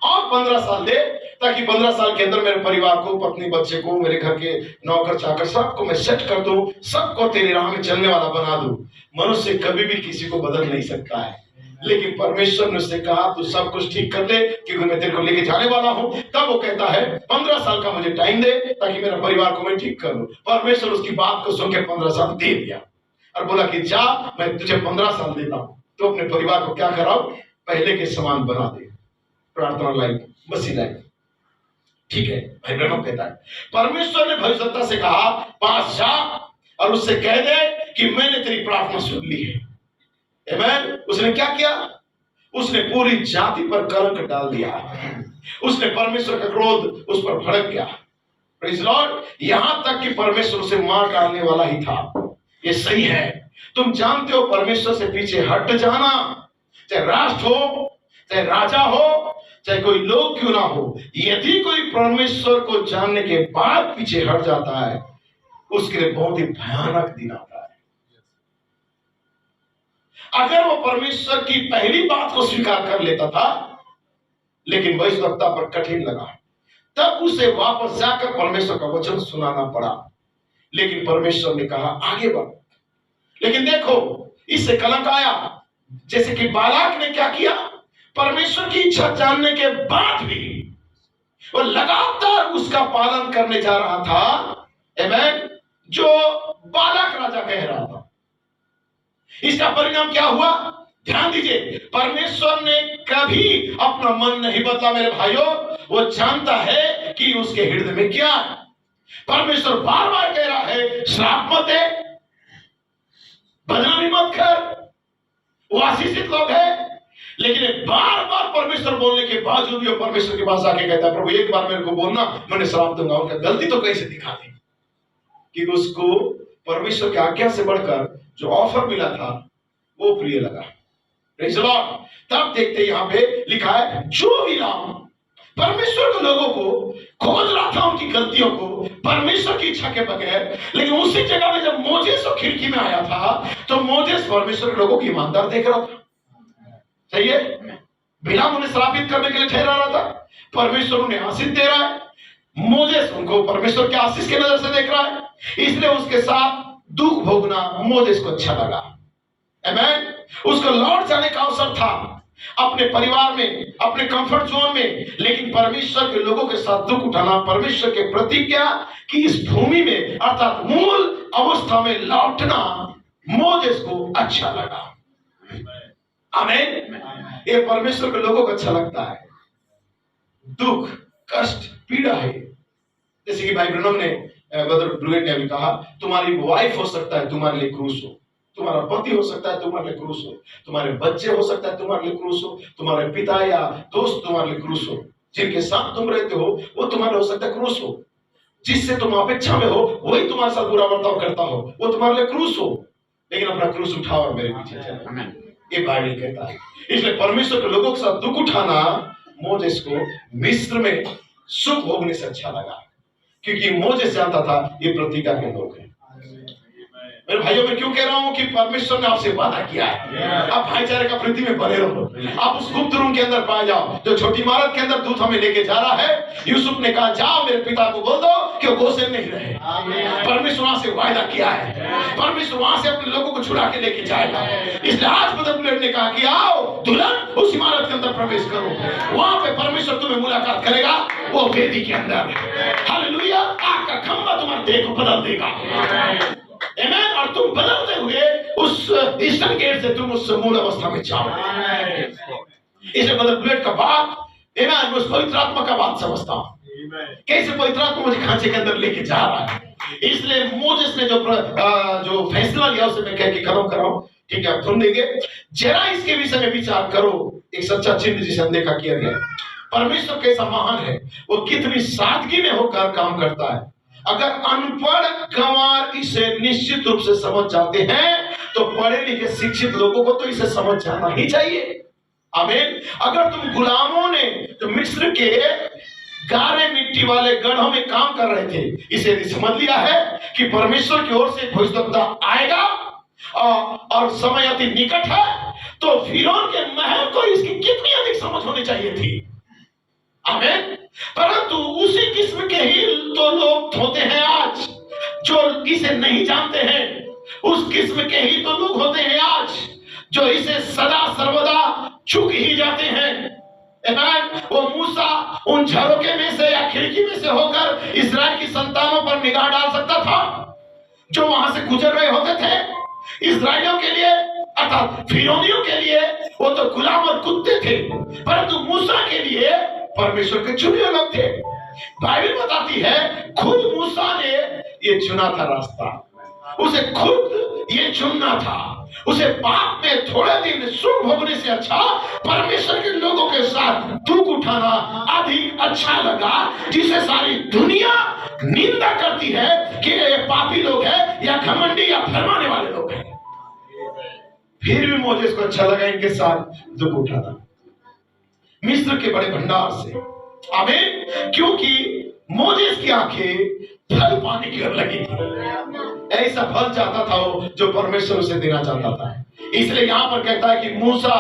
और 15 साल दे ताकि 15 साल के अंदर मेरे परिवार को, पत्नी बच्चे को, मेरे घर के नौकर चाकर सबको मैं सेट कर दूं, सबको तेरी राह में चलने वाला बना दूं। मनुष्य कभी भी किसी को बदल नहीं सकता है, लेकिन परमेश्वर ने उससे कहा तू सब कुछ ठीक कर ले क्योंकि मैं तेरे को लेके जाने वाला हूं। तब वो कहता है 15 साल का मुझे टाइम दे ताकि मेरा परिवार को मैं ठीक कर लूं। परमेश्वर उसकी बात को सुन के 15 साल दे दिया और बोला कि जा, मैं तुझे 15 साल देता हूं, तो अपने परिवार को क्या कराओ, पहले के समान बना दे, प्रार्थना लाइफ, मसीह लाइफ। ठीक है, भाई ब्रह्म कहता है परमेश्वर ने भविष्यवक्ता से कहा पास जा और उससे कह दे कि मैंने तेरी प्रार्थना सुन ली है। आमीन। उसने क्या किया, उसने पूरी जाति पर कलंक डाल दिया, उसने परमेश्वर का क्रोध उस पर भड़क गया। Praise Lord. यहां तक कि परमेश्वर उसे मार डालने वाला ही था। ये सही है, तुम जानते हो परमेश्वर से पीछे हट जाना, चाहे राष्ट्र हो, चाहे राजा हो, चाहे कोई लोग क्यों ना हो, यदि कोई परमेश्वर को जानने के बाद पीछे हट जाता है उसके लिए बहुत ही भयानक दिन आता है। अगर वो परमेश्वर की पहली बात को स्वीकार कर लेता था लेकिन भविष्यवक्ता पर कठिन लगा, तब उसे वापस जाकर परमेश्वर का वचन सुनाना पड़ा। लेकिन परमेश्वर ने कहा आगे बढ़। लेकिन देखो इससे कलंक आया, जैसे कि बालाक ने क्या किया, परमेश्वर की इच्छा जानने के बाद भी वो लगातार उसका पालन करने जा रहा था। आमीन। जो बालाक राजा कह रहा था, इसका परिणाम क्या हुआ, ध्यान दीजिए। परमेश्वर ने कभी अपना मन नहीं बदला मेरे भाइयों। वो जानता है कि उसके हृदय में क्या है। परमेश्वर बार बार कह रहा है श्राप मत दे, बदनामी मत कर, वो आशीषित लोग हैं। लेकिन बार बार परमेश्वर बोलने के बावजूद भी परमेश्वर के पास आके कहता है प्रभु एक बार मेरे को बोलना, मैंने श्राप दूंगा। उनका गलती तो कैसे दिखा दी कि उसको परमेश्वर की आज्ञा से बढ़कर जो ऑफर मिला था वो प्रिय लगा। Praise the Lord. तब देखते यहाँ पे लिखा है जो बिलाम परमेश्वर के लोगों को खोज रहा था उनकी गलतियों को परमेश्वर की इच्छा के बगैर, लेकिन उसी जगह में जब मोजेस और खिड़की में आया था तो मोजेस परमेश्वर के लोगों की ईमानदार देख रहा था। सही है, बिलाम उन्हें श्रापित करने के लिए ठहरा रहा था, परमेश्वर उन्हें आशीष दे रहा है। मोजेस उनको परमेश्वर के आशीष के नजर से देख रहा है, इसलिए उसके साथ दुख भोगना मोजेस को अच्छा लगा। आमीन। उसको लौट जाने का अवसर था अपने परिवार में, अपने कंफर्ट जोन में, लेकिन परमेश्वर के लोगों के साथ दुख उठाना, परमेश्वर के प्रतिज्ञा की इस भूमि में अर्थात मूल अवस्था में लौटना मोजेस को अच्छा लगा। आमीन। ये परमेश्वर के लोगों को अच्छा लगता है। दुख, कष्ट, पीड़ा है, जैसे कि भाई ब्रनम ने, ब्रदर ब्रुगेट ने अभी कहा, तुम्हारी वाइफ हो सकता है तुम्हारे लिए क्रूस हो, तुम्हारा पति हो सकता है तुम्हारे लिए क्रूस हो, तुम्हारे बच्चे हो सकता है तुम्हारे लिए क्रूस हो, तुम्हारे पिता या दोस्त तुम्हारे लिए क्रूस हो, जिनके साथ तुम रहते हो वो तुम्हारे हो सकता है क्रूस हो, जिससे तुम अपेक्षा में हो वही तुम्हारे साथ बुरा बर्ताव करता हो वो तुम्हारे लिए क्रूस हो, लेकिन अपना क्रूस उठाओ और मेरे पीछे चलो। ये बाइबल कहता है। इसलिए परमेश्वर के लोगों के साथ दुख उठाना मोजेस को मिस्र में सुख भोगने से अच्छा लगा, क्योंकि मोजेस जानता था ये प्रतिज्ञा के लोग हैं। मेरे भाइयों मैं क्यों कह रहा हूं कि परमेश्वर ने आपसे वादा किया है, आप भाईचारे का पृथ्वी में बने रहो, आप उस गुप्त रूम के अंदर पाए जाओ जो छोटी इमारत के अंदर दूत हमें लेके जा रहा है। यूसुफ ने कहा जाओ मेरे पिता को बोल दो कि वो गोशेन में ही रहे। परमेश्वर वहां से वायदा किया है, परमेश्वर वहां से अपने लोगों को छुड़ा के लेके जाएगा। इसलिए आज बदर ने कहा कि आओ दुल्हन उस इमारत के अंदर प्रवेश करो, वहां पे परमेश्वर तुम्हें मुलाकात करेगा, वो वेदी के अंदर। हालेलुया। आग का खंभा तुम्हारे देह को बदल देगा। आमीन। और तुम बदलते हुए उस ईस्टर्न गेट से तुम उस मूल अवस्था में जाओ। इसे बदल प्लेट का बात, आमीन, उस पवित्र आत्मा का बात समझता हूं, कैसे पवित्र आत्मा मुझे खांचे के अंदर लेके जा रहा है। इसलिए मोजेस ने जो फैसला लिया उसे मैं कह के खत्म कर रहा हूं। ठीक है, आप सुन लेंगे, जरा इसके विषय में विचार करो। एक सच्चा चिन्ह जिसे अनदेखा किया गया। परमेश्वर कैसा महान है, वो कितनी सादगी में होकर काम करता है। अगर अनपढ़ गंवार इसे निश्चित रूप से समझ जाते हैं तो पढ़े लिखे शिक्षित लोगों को तो इसे समझ जाना ही चाहिए। आमीन। अगर तुम गुलामों ने जो मिस्र के गारे मिट्टी वाले गढ़ों में काम कर रहे थे, इसे समझ लिया है कि परमेश्वर की ओर से भविष्यवक्ता आएगा और समय अति निकट है, तो फिरौन के महल को इसकी कितनी अधिक समझ होनी चाहिए थी। आमीन। परंतु उसी किस्म के ही तो लोग होते हैं आज जो इसे नहीं जानते हैं। उस किस्म के ही तो लोग होते हैं आज जो इसे सदा सर्वदा चूक ही जाते हैं। आमीन। वो मूसा उन झरोके में से या खिड़की में से होकर इस्राएल की संतानों पर निगाह डाल सकता था जो वहां से गुजर रहे होते थे। इस्राएलियों के लिए अर्थात फिरौनियों के लिए वो तो गुलाम और कुत्ते थे, परंतु मूसा के लिए परमेश्वर के चुने हुए लोग थे। बाइबल बताती है खुद मूसा ने ये चुना था रास्ता, उसे खुद ये चुनना था। उसे पाप में थोड़े दिन सुख भोगने से अच्छा परमेश्वर के लोगों के साथ दुख उठाना अधिक अच्छा लगा, जिसे सारी दुनिया निंदा करती है कि ये पापी लोग हैं या घमंडी या फरमाने वाले लोग हैं। फिर भी मोजेस को अच्छा लगा इनके साथ दुख उठाना मिस्र के बड़े भंडार से। आमीन। क्योंकि मोजेस की आंखें फल पाने की ओर लगी थी। ऐसा फल चाहता था वो जो परमेश्वर उसे देना चाहता था। इसलिए यहां पर कहता है कि मूसा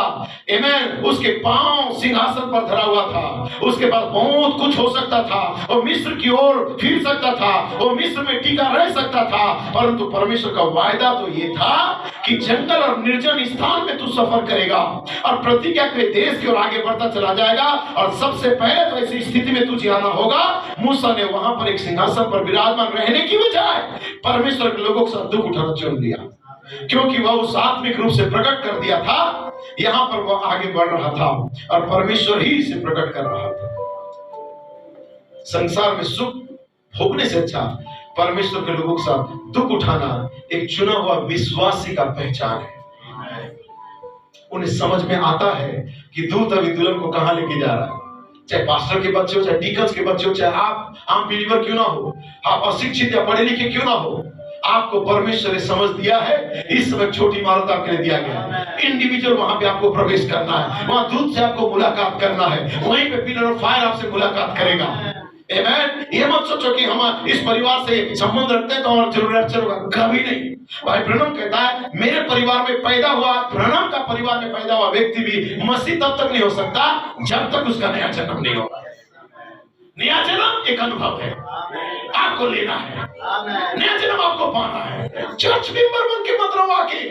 आमीन उसके पांव सिंहासन पर धरा हुआ था, उसके पास बहुत कुछ हो सकता था, वो मिस्र की ओर फिर सकता था, वो मिस्र में टिका रह सकता था, परंतु परमेश्वर का वायदा तो ये था कि जंगल और निर्जन स्थान में तू सफर करेगा और प्रतिज्ञा के देश की ओर आगे बढ़ता चला जाएगा और सबसे पहले तो ऐसी स्थिति में तुझे आना होगा। मूसा ने वहां पर एक सिंहासन पर विराजमान रहने की बजाय परमेश्वर के लोगों के साथ दुख उठाना चुन लिया, क्योंकि वह उस आत्मिक रूप से प्रकट कर दिया था। यहां पर वह आगे बढ़ रहा था और परमेश्वर ही इसे प्रकट कर रहा था। संसार में सुख भोगने से अच्छा परमेश्वर के लोगों के साथ दुख उठाना एक चुना हुआ विश्वासी का पहचान है। उन्हें समझ में आता है कि दूत अभी दुल्हन को कहां लेके जा रहा है, चाहे पास्टर के बच्चे हो, चाहे डीकन्स के बच्चे हो, चाहे आप आम बिलीवर क्यों ना हो, आप अशिक्षित या पढ़े लिखे क्यों ना हो, आपको परमेश्वर ने समझ दिया है। इस समय छोटी इमारत आपके लिए दिया गया है। इंडिविजुअल वहां पे आपको प्रवेश करना है, वहां दूत से आपको मुलाकात करना है, वहीं पे पिलर ऑफ फायर आपसे मुलाकात करेगा। आमीन। ये मत सोचो कि हम इस परिवार से संबंध रखते हैं तो हमारा जरूरत होगा, कभी नहीं। भाई ब्रनम कहता है मेरे परिवार में पैदा हुआ, ब्रनम का परिवार में पैदा हुआ व्यक्ति भी मसीह तब तक नहीं हो सकता जब तक उसका नया जन्म नहीं होगा। नया जन्म एक अनुभव है, आपको लेना है, नया जन्म आपको पाना है। चर्च मेंबर बन के मत रहो आके,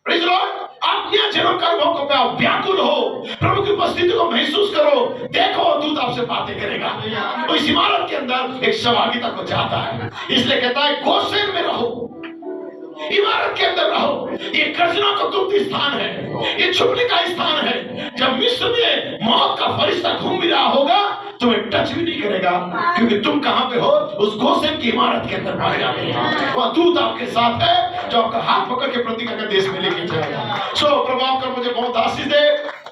प्रेज़ लॉर्ड। आप नया जन्म का अनुभव को पाओ, व्याकुल हो, प्रभु की उपस्थिति को महसूस करो, देखो दूत आपसे बातें करेगा। तो इस इमारत के अंदर एक सहभागिता को चाहता है, इसलिए कहता है गोसेन में रहो, इमारत के अंदर रहो। ये गर्जना का गुप्त स्थान है, ये छुपने का स्थान है। जब मिस्र में मौत का फरिश्ता घूम भी रहा होगा तुम्हें टच भी नहीं करेगा, क्योंकि तुम कहां पे हो, उस गोसेन की इमारत के अंदर पाए जाते हैं। वह दूत आपके साथ है जो आपका हाथ पकड़ के प्रतिज्ञा के देश में लेके जाएगा। सो प्रभाव कर मुझे बहुत आशीष दे,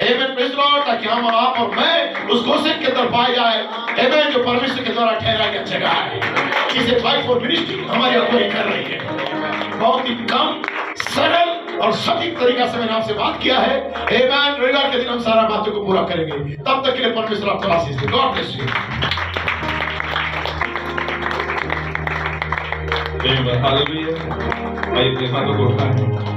आमीन, प्रेज़ लॉर्ड, ताकि हम आप और मैं उस गोसेन के अंदर पाए जाए, आमीन, जो परमेश्वर के द्वारा ठहराया गया जगह है, जिसे फाइट फॉर मिनिस्ट्री हमारी अगुवाई कर रही है। बहुत ही कम सरल और सटीक तरीका से मैंने आपसे बात किया है। आमीन। रविवार के दिन हम सारा बातों को पूरा करेंगे। तब तक के लिए परमेश्वर आपको आशीष दे। God bless you. हालेलुया। भाई अपने हाथों को उठाएं।